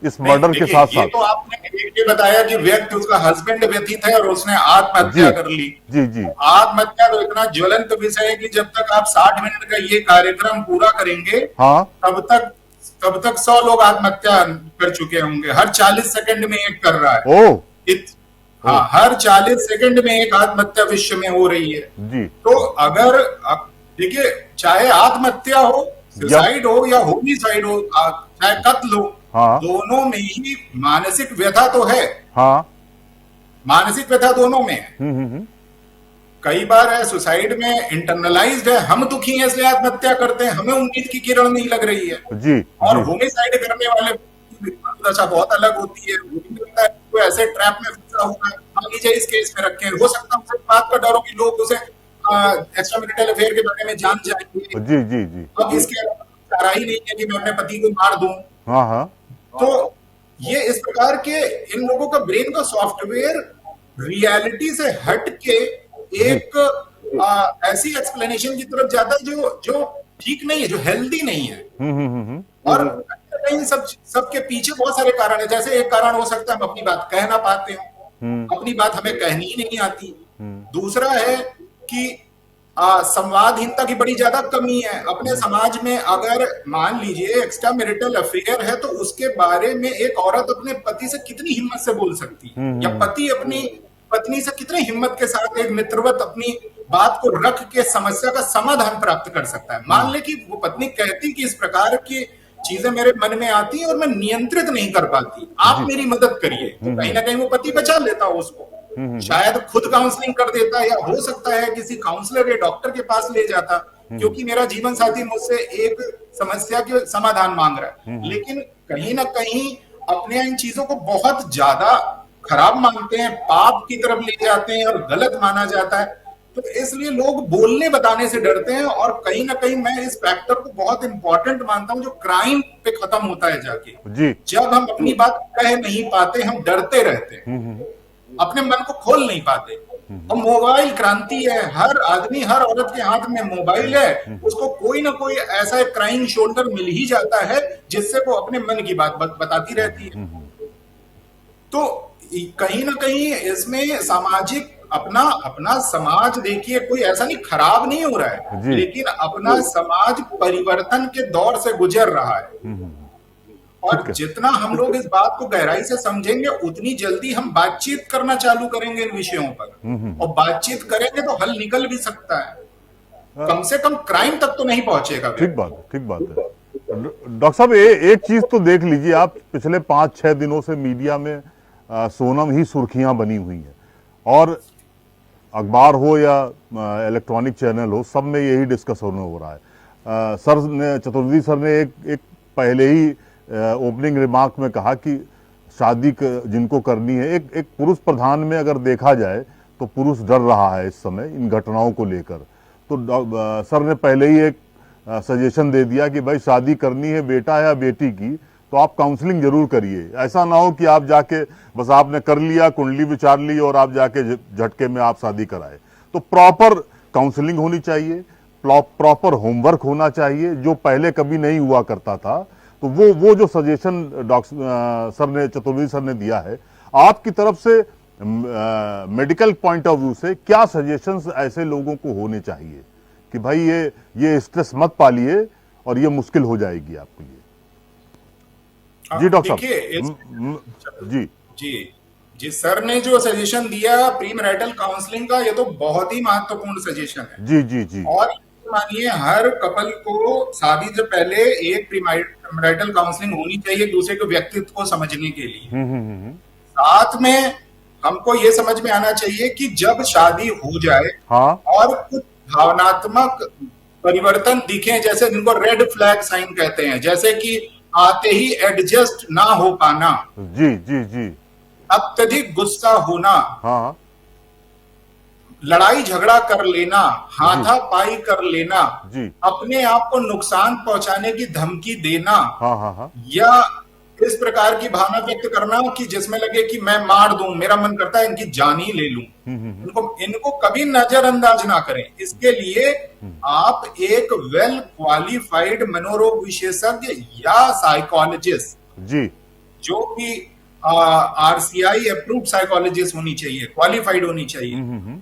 इस नहीं, मर्डर के देखिए, साथ ये साथ? तो आपने ये बताया कि व्यक्ति, उसका हस्बैंड व्यतीत है और उसने जी आत्महत्या कर ली। जी जी। आत्महत्या तो इतना ज्वलंत विषय है कि जब तक आप 60 मिनट का ये कार्यक्रम पूरा करेंगे, हाँ तब तक 100 लोग आत्महत्या कर चुके होंगे। हर 40 सेकंड में एक कर रहा है। ओ हाँ, हर 40 सेकंड में एक आत्महत्या विश्व में हो रही है। जी। तो अगर देखिए, चाहे आत्महत्या हो, सुसाइड हो या होमिसाइड हो, चाहे कत्ल हो, हाँ दोनों में ही मानसिक व्यथा तो है। हाँ। मानसिक व्यथा दोनों में है। हम्म। कई बार है सुसाइड में इंटरनलाइज्ड है, हम दुखी हैं इसलिए आत्महत्या करते हैं, हमें उम्मीद की किरण नहीं लग रही है। जी और जी होमिसाइड करने वाले की दशा बहुत अलग होती है। वो भी लगता है कि वो ऐसे ट्रैप में फंसा हुआ है। मान लीजिए इस केस में रखें, हो सकता है उसे इस बात का डर हो कि लोग उसे एक्स्ट्रा मैरिटल अफेयर के बारे में जान जाएंगे। जी जी जी। अब इसके अलावा चारा ही नहीं है कि मैं अपने पति को मार दूं। हाँ हाँ। तो ये इस प्रकार के इन लोगों का ब्रेन का सॉफ्टवेयर रियलिटी से हट के एक ऐसी एक्सप्लेनेशन की तरफ जाता है जो ठीक नहीं है, जो हेल्दी नहीं है। और कहीं सबके पीछे बहुत सारे कारण है। जैसे एक कारण हो सकता है हम अपनी बात कह ना पाते हो, अपनी बात हमें कहनी ही नहीं आती। दूसरा है कि संवादहीनता की बड़ी ज्यादा कमी है अपने समाज में। अगर मान लीजिए एक्स्ट्रा मैरिटल अफेयर है तो उसके बारे में एक औरत अपने पति से कितनी हिम्मत से बोल सकती है, या पति अपनी पत्नी से कितनी हिम्मत के साथ एक मित्रवत अपनी बात को रख के समस्या का समाधान प्राप्त कर सकता है। मान ले कि वो पत्नी कहती कि इस प्रकार की चीजें मेरे मन में आती हैं और मैं नियंत्रित नहीं कर पाती, आप मेरी मदद करिए, तो कहीं ना कहीं वो पति बचा लेता हो उसको। शायद खुद काउंसलिंग कर देता, या हो सकता है किसी काउंसलर या डॉक्टर के पास ले जाता, क्योंकि मेरा जीवन साथी मुझसे एक समस्या के समाधान मांग रहा है। लेकिन कहीं ना कहीं अपने इन चीजों को बहुत ज्यादा खराब मानते हैं, पाप की तरफ ले जाते हैं और गलत माना जाता है। तो इसलिए लोग बोलने बताने से डरते हैं। और कहीं ना कहीं मैं इस फैक्टर को बहुत इंपॉर्टेंट मानता हूं जो क्राइम पे खत्म होता है जाके। जी। जब हम अपनी बात कह नहीं पाते, हम डरते रहते हैं, अपने मन को खोल नहीं पाते। और मोबाइल क्रांति है, हर आदमी हर औरत के हाथ में मोबाइल है, उसको कोई ना कोई ऐसा एक क्राइम शोल्डर मिल ही जाता है जिससे वो अपने मन की बात बताती रहती है। तो कहीं ना कहीं इसमें सामाजिक अपना समाज, देखिए कोई ऐसा नहीं खराब नहीं हो रहा है, लेकिन अपना समाज परिवर्तन के दौर से गुजर रहा है। और जितना हम लोग इस बात को गहराई से समझेंगे, उतनी जल्दी हम बातचीत करना चालू करेंगे इन विषयों पर। और बातचीत करेंगे तो हल निकल भी सकता है, कम से कम क्राइम तक तो नहीं पहुंचेगा। ठीक बात है, ठीक बात है। डॉक्टर साहब एक चीज तो देख लीजिए आप, पिछले 5-6 दिनों से मीडिया में सोनम ही सुर्खियां बनी हुई हैं, और अखबार हो या इलेक्ट्रॉनिक चैनल हो, सब में यही डिस्कशन हो रहा है। चतुर्वेदी सर ने एक पहले ही ओपनिंग रिमार्क में कहा कि शादी जिनको करनी है, एक पुरुष प्रधान में अगर देखा जाए तो पुरुष डर रहा है इस समय इन घटनाओं को लेकर। तो सर ने पहले ही एक सजेशन दे दिया कि भाई शादी करनी है बेटा या बेटी की तो आप काउंसलिंग जरूर करिए। ऐसा ना हो कि आप जाके बस आपने कर लिया, कुंडली विचार ली और आप जाके झटके में आप शादी कराए। तो प्रॉपर काउंसलिंग होनी चाहिए, प्रॉपर होमवर्क होना चाहिए, जो पहले कभी नहीं हुआ करता था। तो वो जो सजेशन चतुर्वेदी सर ने दिया है, आपकी तरफ से मेडिकल पॉइंट ऑफ व्यू से क्या सजेशंस ऐसे लोगों को होने चाहिए कि भाई ये स्ट्रेस मत पालिए और ये मुश्किल हो जाएगी आपके लिए? जी डॉक्टर साहब। जी जी जी, सर ने जो सजेशन दिया प्री मैरिटल काउंसलिंग का, ये तो बहुत ही महत्वपूर्ण सजेशन है। जी जी जी। और मानिए हर कपल को शादी से पहले एक प्री मैरिटल काउंसलिंग होनी चाहिए, एक दूसरे के व्यक्तित्व को समझने के लिए। साथ में हमको ये समझ में आना चाहिए कि जब शादी हो जाए हाँ और कुछ भावनात्मक परिवर्तन दिखे, जैसे जिनको रेड फ्लैग साइन कहते हैं, जैसे कि आते ही एडजस्ट ना हो पाना, जी जी जी। अत्यधिक गुस्सा होना, हाँ लड़ाई झगड़ा कर लेना, हाथापाई कर लेना, जी। अपने आप को नुकसान पहुंचाने की धमकी देना, हाँ हाँ हाँ। या इस प्रकार की भावना व्यक्त करना कि जिसमें लगे कि मैं मार दूं, मेरा मन करता है इनकी जान ही ले लूं, इनको कभी नजरअंदाज ना करें। इसके लिए आप एक वेल क्वालिफाइड मनोरोग विशेषज्ञ या साइकोलॉजिस्ट, जी जो कि आरसीआई अप्रूव्ड साइकोलॉजिस्ट होनी चाहिए, क्वालिफाइड होनी चाहिए,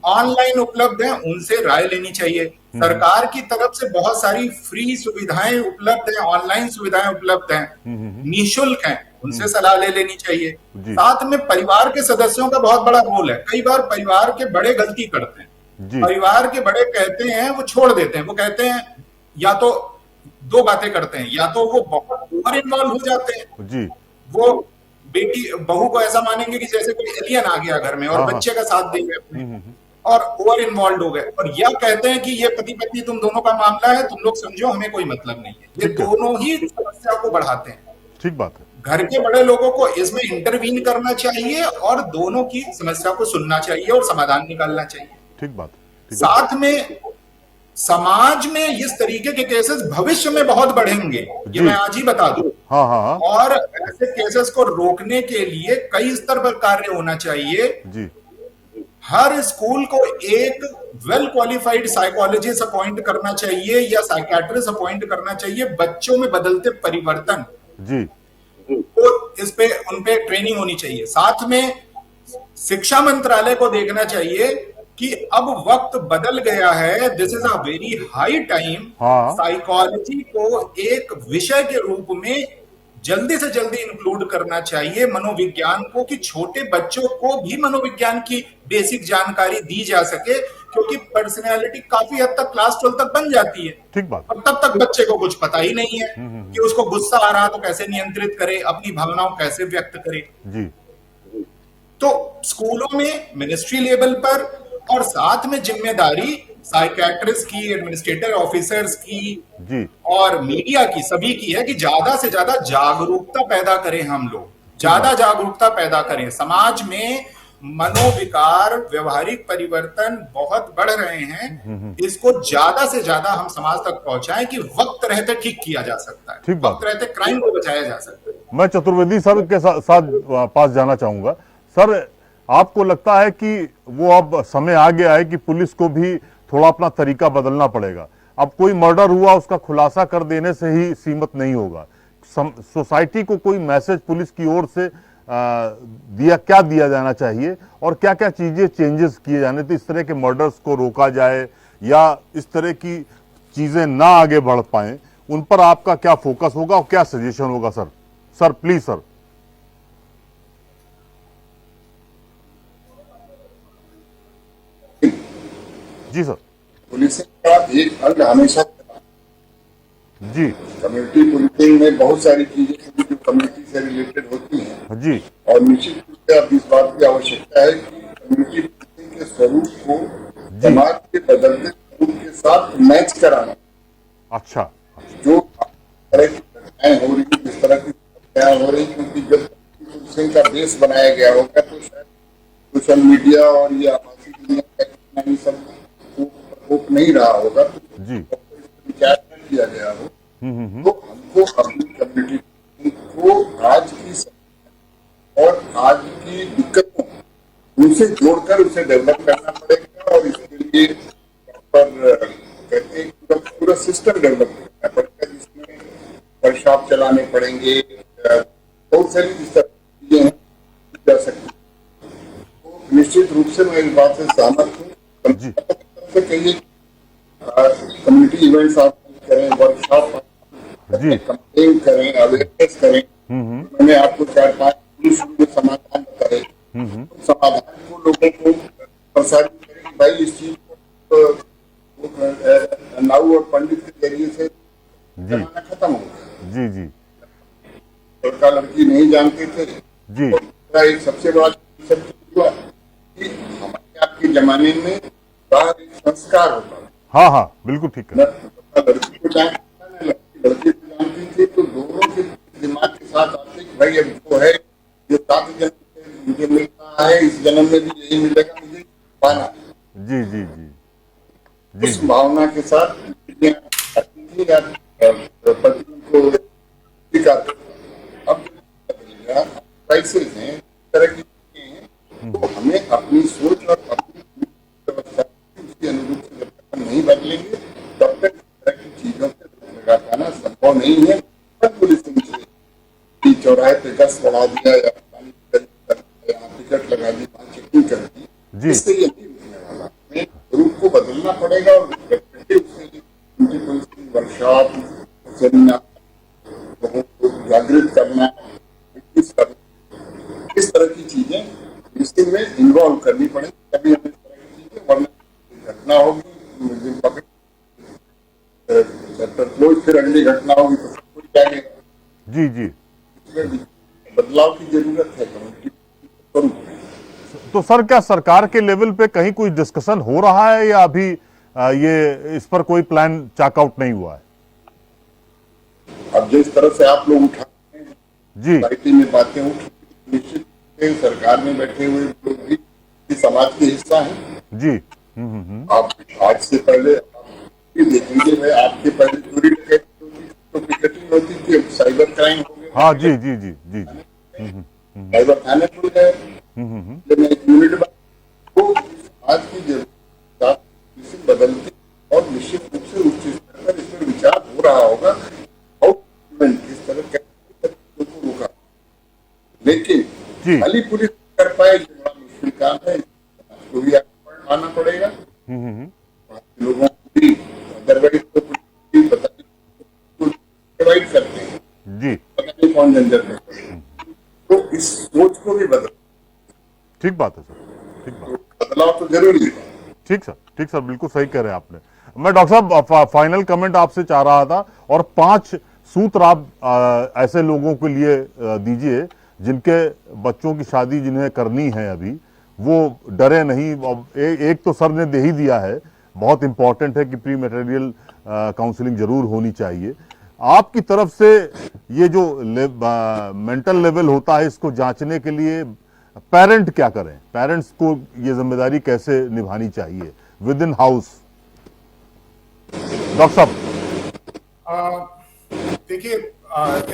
ऑनलाइन उपलब्ध है, उनसे राय लेनी चाहिए। सरकार की तरफ से बहुत सारी फ्री सुविधाएं उपलब्ध हैं, ऑनलाइन सुविधाएं उपलब्ध हैं, निःशुल्क हैं, उनसे सलाह ले लेनी चाहिए। साथ में परिवार के सदस्यों का बहुत बड़ा रोल है। कई बार परिवार के बड़े गलती करते हैं, परिवार के बड़े कहते हैं, वो छोड़ देते हैं, वो कहते हैं, या तो दो बातें करते हैं, या तो वो बहुत ओवर इन्वॉल्व हो जाते हैं, जी। वो बेटी बहू को ऐसा मानेंगे कि जैसे कोई एलियन आ गया घर में और बच्चे का साथ देंगे अपने, और ओवर इन्वॉल्व हो गए, और यह कहते हैं कि ये पति पत्नी तुम दोनों का मामला है, तुम लोग समझो, हमें कोई मतलब नहीं है। ये दोनों ही समस्या को बढ़ाते हैं। ठीक बात है। घर के बड़े लोगों को इसमें इंटरवीन करना चाहिए और दोनों की समस्या को सुनना चाहिए और समाधान निकालना चाहिए। ठीक बात है। साथ में समाज में इस तरीके के केसेस भविष्य में बहुत बढ़ेंगे, ये मैं आज ही बता दूं। हाँ हाँ हाँ। और ऐसे केसेस को रोकने के लिए कई स्तर पर कार्य होना चाहिए। जी। हर स्कूल को एक वेल क्वालिफाइड साइकोलॉजिस्ट अपॉइंट करना चाहिए या साइकियाट्रिस्ट अपॉइंट करना चाहिए। बच्चों में बदलते परिवर्तन जी को इस पे उन पे ट्रेनिंग होनी चाहिए। साथ में शिक्षा मंत्रालय को देखना चाहिए कि अब वक्त बदल गया है, this is a very high time, psychology को एक विषय के रूप में जल्दी से जल्दी इंक्लूड करना चाहिए। मनोविज्ञान को, कि छोटे बच्चों को भी मनोविज्ञान की बेसिक जानकारी दी जा सके, क्योंकि पर्सनैलिटी काफी हद तक क्लास 12 तक बन जाती है। ठीक बात। और तब तक बच्चे को कुछ पता ही नहीं है कि उसको गुस्सा आ रहा तो कैसे नियंत्रित करे, अपनी भावनाओं कैसे व्यक्त करे। जी। तो स्कूलों में मिनिस्ट्री लेवल पर और साथ में जिम्मेदारी साइकियाट्रिस्ट की, एडमिनिस्ट्रेटर ऑफिसर्स की जी और मीडिया की, सभी की है कि ज्यादा से ज्यादा जागरूकता पैदा करें। हम लोग ज्यादा जागरूकता पैदा करें। समाज में मनोविकार, व्यवहारिक परिवर्तन बहुत बढ़ रहे हैं, इसको ज्यादा से ज्यादा हम समाज तक पहुंचाएं कि वक्त रहते ठीक किया जा सकता है, वक्त रहते क्राइम को बचाया जा सकता है। मैं चतुर्वेदी सर के साथ पास जाना चाहूंगा। सर, आपको लगता है कि वो अब समय आ गया है कि पुलिस को भी थोड़ा अपना तरीका बदलना पड़ेगा? अब कोई मर्डर हुआ, उसका खुलासा कर देने से ही सीमित नहीं होगा। सोसाइटी को कोई मैसेज पुलिस की ओर से क्या दिया जाना चाहिए, और क्या क्या चीजें चेंजेस किए जाने तो इस तरह के मर्डर्स को रोका जाए या इस तरह की चीजें ना आगे बढ़ पाए, उन पर आपका क्या फोकस होगा और क्या सजेशन होगा? Sir please sir. जी सर। पुलिसिंग का एक अंग हमेशा जी कम्युनिटी पुलिसिंग में बहुत सारी चीजें जो कम्युनिटी से रिलेटेड होती हैं जी, और निश्चित रूप से अब इस बात की आवश्यकता है कि कम्युनिटी पुलिसिंग के स्वरूप को समाज के बदलते स्वरूप के साथ मैच कराना। अच्छा। जो तरह की घटनाएं हो रही, जिस तरह की समस्याएं हो रही, क्योंकि जब पुलिसिंग का बेस बनाया गया होगा तो शायद सोशल मीडिया और ये आभासी दुनिया का सब प्रकोप नहीं रहा होगा, जी विचार किया गया हो, तो हमको अपनी कम्युनिटी को आज की और आज की दिक्कतों उनसे जोड़कर उसे डेवलप करना पड़ेगा, और इसके लिए पूरा सिस्टम डेवलप करना पड़ेगा, जिसमें वर्कशॉप चलाने पड़ेंगे, बहुत सारी चीजें जा सकती। तो निश्चित रूप से मैं इस बात से सहमत हूँ। कहिए कम्युनिटी इवेंट्स आप करें, वर्कशॉप कंपेन करें, अवेयरनेस करें। मैंने आपको 4-5 समाधान बताए, समाधान को लोगों को प्रसारित करें कि भाई इस चीज को नाऊ और पंडित के जरिए से जमाना खत्म हो गया। जी जी। लड़का लड़की नहीं जानते थे, जी। एक सबसे बड़ा हुआ जमाने में विवाह एक संस्कार होता था। हाँ हाँ बिल्कुल ठीक है। लड़की को जानती थी, लड़की को जानती थी, तो दोनों के दिमाग के साथ आते कि भाई अब वो है जो 7 जन्म से मुझे मिल रहा है, इस जन्म में भी यही मिलेगा, मुझे पाना है। जी जी जी जी उस भावना के साथ पति को दिखाते। अब क्राइसिस है, इस तरह की चीजें हैं, तो हमें अपनी सोच और अपनी व्यवस्था उसके अनुरूप से जब तक हम नहीं बदलेंगे तब तक इस तरह की चीजों से रोक लगा पाना संभव नहीं है। पुलिसिंग से कि चौराहे पे गश्त बढ़ा दिया या यहाँ टिकट लगा दी, वहाँ चेकिंग कर दी, जी। इससे ये नहीं होने वाला। हमें रूप को बदलना पड़ेगा और पुलिसिंग वर्कशॉप, सेमिनार, लोगों को जागृत करना, इस तरह की चीजें पुलिसिंग में इन्वॉल्व करनी पड़ेगी, तभी हमें इस तरह की चीजें, वरना घटना होगी मुझे पकड़ क्लोज, फिर अगली घटना होगी तो सब कुछ जाएगा। जी जी। इसमें भी बदलाव की जरूरत है कम्युनिटी स्वरूप में। तो सर क्या सरकार के लेवल पे कहीं कोई डिस्कशन हो रहा है या अभी ये इस पर कोई प्लान चेकआउट नहीं हुआ है? अब जिस तरह से आप लोग उठाते हैं, जी सोसाइटी में बातें उठ, निश्चित रूप से सरकार में बैठे हुए लोग भी इस समाज के हिस्सा हैं। जी। आप आज से पहले आप ये देखेंगे, मैं आपके पहले चोरी डकैती होती थी तो पिकेटिंग होती थी, अब साइबर क्राइम हो गया। हाँ जी जी जी जी जी। साइबर थाने खुल गए, एक यूनिट तो आज की जरूरत बदलती और निश्चित रूप से उच्च स्तर पर इसमें विचार हो रहा होगा और किस तरह कैसे रोका। लेकिन खाली पुलिस कर पाए ये बड़ा मुश्किल काम है, इसको भी आना पड़ेगा लोगों को भी। अदरवाइज तो प्रोवाइड करते हैं जी, पता नहीं कौन झंझट में पड़ेगा। तो इस सोच को भी बदल, ठीक बात है सर, ठीक बात। बदलाव तो जरूरी है। ठीक सर बिल्कुल सही कह रहे हैं आपने। मैं डॉक्टर साहब फाइनल कमेंट आपसे चाह रहा था और 5 सूत्र आप ऐसे लोगों के लिए दीजिए जिनके बच्चों की शादी जिन्हें करनी है अभी, वो डरे नहीं। एक तो सर ने दे ही दिया है, बहुत इंपॉर्टेंट है कि प्री मैटेरियल काउंसलिंग जरूर होनी चाहिए। आपकी तरफ से ये जो मेंटल लेवल होता है इसको जांचने के लिए पेरेंट क्या करें, पेरेंट्स को ये जिम्मेदारी कैसे निभानी चाहिए विद इन हाउस? डॉक्टर साहब देखिए,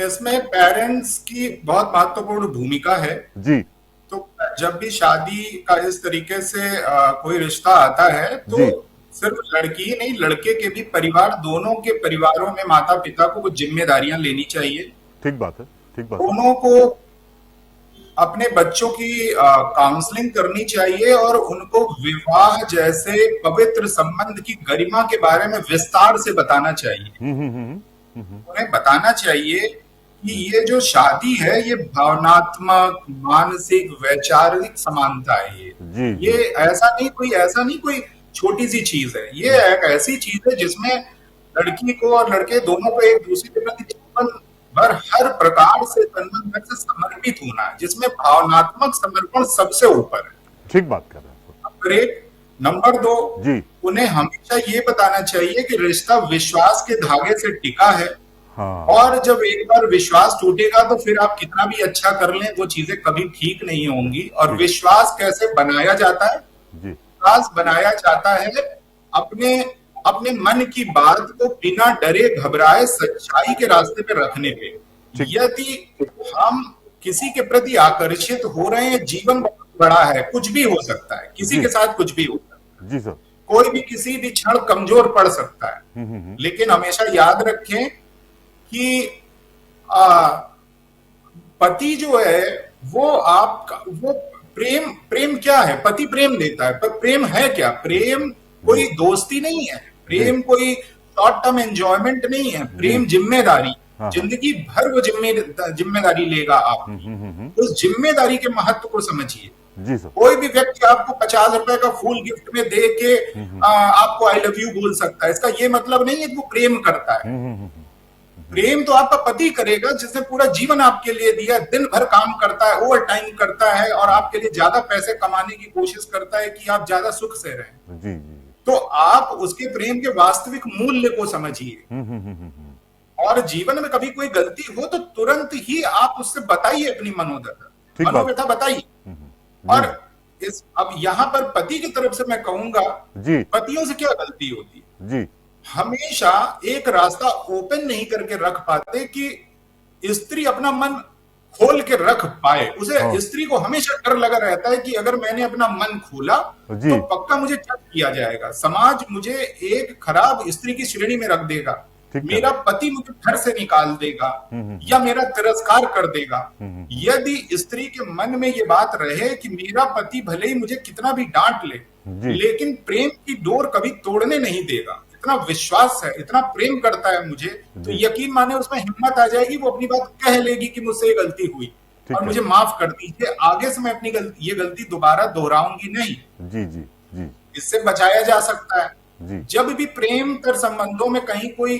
इसमें पेरेंट्स की बहुत महत्वपूर्ण भूमिका है जी। तो जब भी शादी का इस तरीके से कोई रिश्ता आता है तो सिर्फ लड़की ही नहीं, लड़के के भी परिवार, दोनों के परिवारों में माता पिता को कुछ जिम्मेदारियां लेनी चाहिए। ठीक बात है, ठीक बात। दोनों को अपने बच्चों की काउंसलिंग करनी चाहिए और उनको विवाह जैसे पवित्र संबंध की गरिमा के बारे में विस्तार से बताना चाहिए। उन्हें बताना चाहिए कि ये जो शादी है ये भावनात्मक, मानसिक, वैचारिक समानता है। ये ऐसा नहीं कोई छोटी सी चीज है। ये एक ऐसी चीज है जिसमें लड़की को और लड़के दोनों को एक दूसरे के प्रति जीवन भर हर प्रकार से तन से समर्पित होना है, जिसमें भावनात्मक समर्पण सबसे ऊपर है। ठीक बात कर रहे हैं। नंबर 1। नंबर 2, उन्हें हमेशा ये बताना चाहिए कि रिश्ता विश्वास के धागे से टिका है। हाँ। और जब एक बार विश्वास टूटेगा तो फिर आप कितना भी अच्छा कर लें वो चीजें कभी ठीक नहीं होंगी। और विश्वास कैसे बनाया जाता है? विश्वास बनाया जाता है अपने मन की बात को बिना डरे घबराए सच्चाई के रास्ते पे रखने पे। यदि हम किसी के प्रति आकर्षित हो रहे हैं, जीवन बहुत बड़ा है, कुछ भी हो सकता है, किसी के साथ कुछ भी हो सकता है। जी सर। कोई भी किसी भी क्षण कमजोर पड़ सकता है। लेकिन हमेशा याद रखें कि पति जो है वो आपका, वो प्रेम क्या है? पति प्रेम देता है, पर प्रेम है क्या? प्रेम कोई दोस्ती नहीं है, प्रेम कोई शॉर्ट टर्म एंजॉयमेंट नहीं है। प्रेम जिम्मेदारी, जिंदगी भर वो जिम्मेदारी लेगा आप। उस जिम्मेदारी के महत्व को समझिए। कोई भी व्यक्ति आपको 50 रुपए का फूल गिफ्ट में दे के आपको आई लव यू बोल सकता है, इसका ये मतलब नहीं है कि वो प्रेम करता है। प्रेम तो आपका पति करेगा जिसने पूरा जीवन आपके लिए दिया, दिन भर काम करता है, ओवर टाइम करता है और आपके लिए ज्यादा पैसे कमाने की कोशिश करता है कि आप ज्यादा सुख से रहें। जी जी। तो आप उसके प्रेम के वास्तविक मूल्य को समझिए और जीवन में कभी कोई गलती हो तो तुरंत ही आप उससे बताइए अपनी मनोव्यथा बताइए। और अब यहाँ पर पति की तरफ से मैं कहूंगा, जी, पतियों से क्या गलती होती है, जी, हमेशा एक रास्ता ओपन नहीं करके रख पाते कि स्त्री अपना मन खोल के रख पाए। उसे स्त्री को हमेशा डर लगा रहता है कि अगर मैंने अपना मन खोला तो पक्का मुझे जज किया जाएगा, समाज मुझे एक खराब स्त्री की श्रेणी में रख देगा, मेरा पति मुझे घर से निकाल देगा या मेरा तिरस्कार कर देगा। यदि स्त्री के मन में ये बात रहे कि मेरा पति भले ही मुझे कितना भी डांट ले लेकिन प्रेम की डोर कभी तोड़ने नहीं देगा, इतना विश्वास है, इतना प्रेम करता है मुझे, तो यकीन माने उसमें हिम्मत आ जाएगी, वो अपनी बात कह लेगी कि मुझसे ये गलती हुई और मुझे माफ कर दीजिए, आगे से मैं अपनी ये गलती दोबारा दोहराऊंगी नहीं। जी जी जी। इससे बचाया जा सकता है। जब भी प्रेम कर संबंधों में कहीं कोई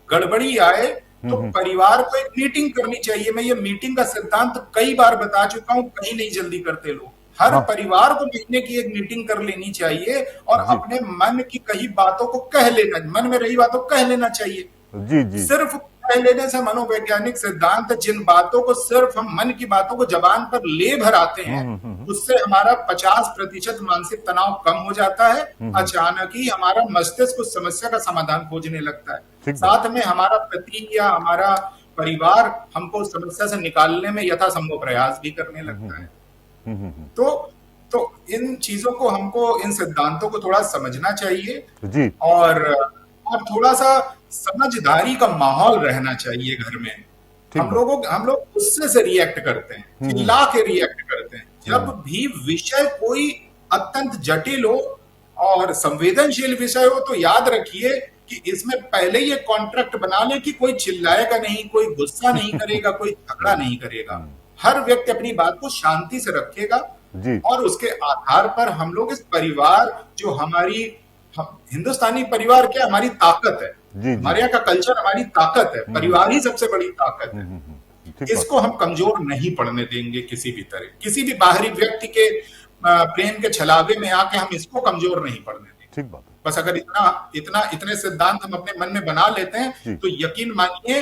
गड़बड़ी आए तो परिवार को एक मीटिंग करनी चाहिए। मैं ये मीटिंग का सिद्धांत कई बार बता चुका हूं, कहीं नहीं जल्दी करते लोग। हर परिवार को महीने की एक मीटिंग कर लेनी चाहिए और अपने मन की कही बातों को कह लेना, मन में रही बातों को कह लेना चाहिए। जी जी। सिर्फ कह लेने से मनोवैज्ञानिक सिद्धांत, जिन बातों को सिर्फ हम मन की बातों को जबान पर ले भर आते हैं उससे हमारा 50% मानसिक तनाव कम हो जाता है। अचानक ही हमारा मस्तिष्क उस समस्या का समाधान खोजने लगता है। साथ में हमारा पति या हमारा परिवार हमको उस समस्या से निकालने में यथासंभव प्रयास भी करने लगता है। तो इन चीजों को हमको, इन सिद्धांतों को थोड़ा समझना चाहिए जी। और थोड़ा सा समझदारी का माहौल रहना चाहिए घर में। हम लोग गुस्से से रिएक्ट करते हैं, चिल्ला के रिएक्ट करते हैं। जब भी विषय कोई अत्यंत जटिल हो और संवेदनशील विषय हो तो याद रखिए कि इसमें पहले ये कॉन्ट्रैक्ट बना ले कि कोई चिल्लाएगा नहीं, कोई गुस्सा नहीं करेगा, कोई झगड़ा नहीं करेगा। हर व्यक्ति अपनी बात को शांति से रखेगा जी। और उसके आधार पर हम लोग इस परिवार, जो हमारी हिंदुस्तानी परिवार क्या हमारी ताकत है जी, हमारे यहाँ का कल्चर हमारी ताकत है, परिवार ही सबसे बड़ी ताकत है। इसको हम कमजोर नहीं पड़ने देंगे किसी भी तरह, किसी भी बाहरी व्यक्ति के प्रेम के छलावे में आके हम इसको कमजोर नहीं पड़ने देंगे। ठीक बात। बस अगर इतने सिद्धांत हम अपने मन में बना लेते हैं तो यकीन मानिए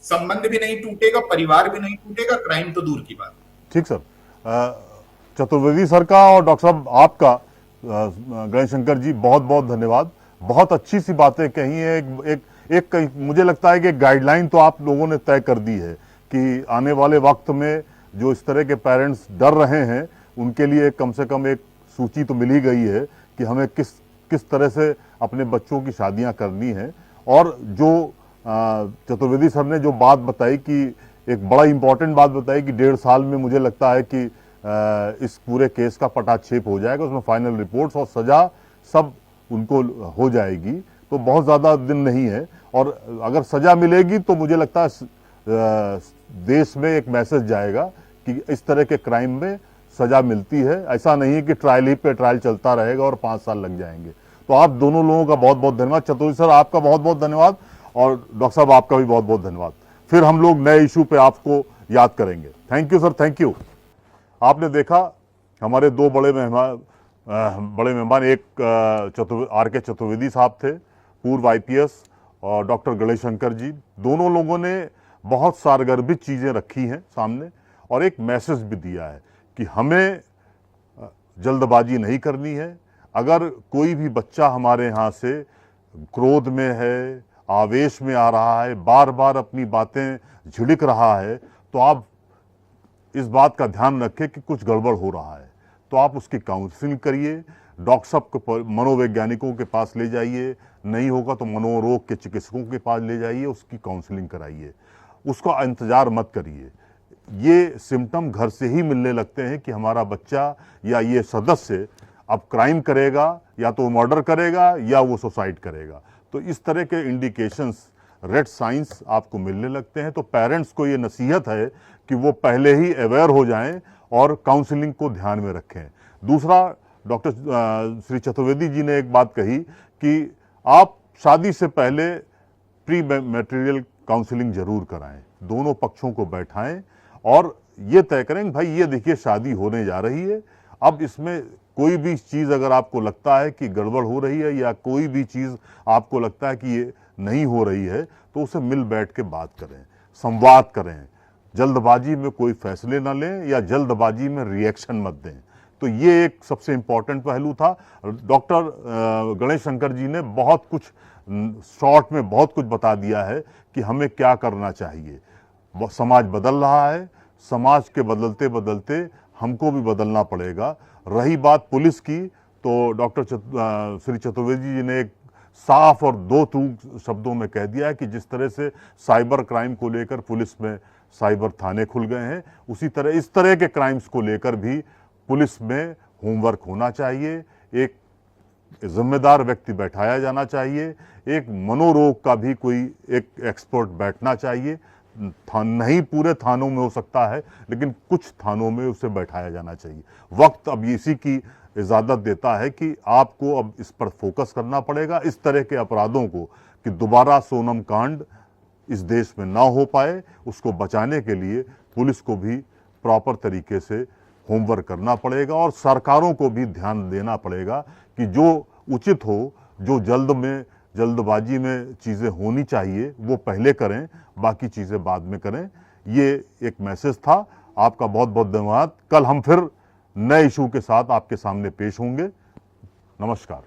संबंध भी नहीं टूटेगा, परिवार भी नहीं टूटेगा, क्राइम तो दूर की बात। ठीक सर, चतुर्वेदी सर का और डॉक्टर साहब आपका, गणेश शंकर जी, बहुत बहुत धन्यवाद। बहुत अच्छी सी बातें कही है। एक मुझे लगता है कि गाइडलाइन तो आप लोगों ने तय कर दी है कि आने वाले वक्त में जो इस तरह के पेरेंट्स डर रहे हैं उनके लिए कम से कम एक सूची तो मिल ही गई है कि हमें किस तरह से अपने बच्चों की शादियां करनी है। और जो चतुर्वेदी सर ने जो बात बताई कि एक बड़ा इंपॉर्टेंट बात बताई कि 1.5 साल में मुझे लगता है कि इस पूरे केस का पटाक्षेप हो जाएगा, उसमें फाइनल रिपोर्ट्स और सजा सब उनको हो जाएगी, तो बहुत ज़्यादा दिन नहीं है। और अगर सजा मिलेगी तो मुझे लगता है देश में एक मैसेज जाएगा कि इस तरह के क्राइम में सजा मिलती है। ऐसा नहीं है कि ट्रायल ही पे ट्रायल चलता रहेगा और 5 साल लग जाएंगे। तो आप दोनों लोगों का बहुत बहुत धन्यवाद। चतुर्वेदी सर आपका बहुत बहुत धन्यवाद और डॉक्टर साहब आपका भी बहुत बहुत धन्यवाद। फिर हम लोग नए इशू पे आपको याद करेंगे। Thank you sir, thank you. आपने देखा हमारे 2 बड़े मेहमान, एक RK चतुर्वेदी साहब थे, पूर्व IPS, और डॉक्टर गणेश शंकर जी। दोनों लोगों ने बहुत सारगर्भित चीज़ें रखी हैं सामने और एक मैसेज भी दिया है कि हमें जल्दबाजी नहीं करनी है। अगर कोई भी बच्चा हमारे यहाँ से क्रोध में है, आवेश में आ रहा है, बार बार अपनी बातें झिड़क रहा है, तो आप इस बात का ध्यान रखें कि कुछ गड़बड़ हो रहा है, तो आप उसकी काउंसलिंग करिए, डॉक्टर साहब को, मनोवैज्ञानिकों के पास ले जाइए, नहीं होगा तो मनोरोग के चिकित्सकों के पास ले जाइए, उसकी काउंसलिंग कराइए, उसका इंतजार मत करिए। ये सिम्टम घर से ही मिलने लगते हैं कि हमारा बच्चा या ये सदस्य अब क्राइम करेगा, या तो मर्डर करेगा या वो सुसाइड करेगा। तो इस तरह के इंडिकेशंस, रेड साइंस आपको मिलने लगते हैं। तो पेरेंट्स को ये नसीहत है कि वो पहले ही अवेयर हो जाएं और काउंसलिंग को ध्यान में रखें। दूसरा, डॉक्टर श्री चतुर्वेदी जी ने एक बात कही कि आप शादी से पहले प्री मैट्रियल काउंसलिंग जरूर कराएं, दोनों पक्षों को बैठाएं और ये तय करें भाई ये देखिए शादी होने जा रही है, अब इसमें कोई भी चीज़ अगर आपको लगता है कि गड़बड़ हो रही है या कोई भी चीज़ आपको लगता है कि ये नहीं हो रही है तो उसे मिल बैठ के बात करें, संवाद करें, जल्दबाजी में कोई फैसले ना लें या जल्दबाजी में रिएक्शन मत दें। तो ये एक सबसे इम्पॉर्टेंट पहलू था। डॉक्टर गणेश शंकर जी ने बहुत कुछ शॉर्ट में बहुत कुछ बता दिया है कि हमें क्या करना चाहिए। समाज बदल रहा है, समाज के बदलते बदलते हमको भी बदलना पड़ेगा। रही बात पुलिस की, तो डॉक्टर श्री चतुर्वेदी जी ने एक साफ और दो टूक शब्दों में कह दिया है कि जिस तरह से साइबर क्राइम को लेकर पुलिस में साइबर थाने खुल गए हैं, उसी तरह इस तरह के क्राइम्स को लेकर भी पुलिस में होमवर्क होना चाहिए। एक जिम्मेदार व्यक्ति बैठाया जाना चाहिए, एक मनोरोग का भी कोई एक एक्सपर्ट बैठना चाहिए। नहीं पूरे थानों में हो सकता है, लेकिन कुछ थानों में उसे बैठाया जाना चाहिए। वक्त अब इसी की इजाज़त देता है कि आपको अब इस पर फोकस करना पड़ेगा, इस तरह के अपराधों को कि दोबारा सोनम कांड इस देश में ना हो पाए, उसको बचाने के लिए पुलिस को भी प्रॉपर तरीके से होमवर्क करना पड़ेगा और सरकारों को भी ध्यान देना पड़ेगा कि जो उचित हो, जो जल्दबाजी में चीज़ें होनी चाहिए वो पहले करें, बाकी चीज़ें बाद में करें। ये एक मैसेज था। आपका बहुत बहुत धन्यवाद। कल हम फिर नए इशू के साथ आपके सामने पेश होंगे। नमस्कार।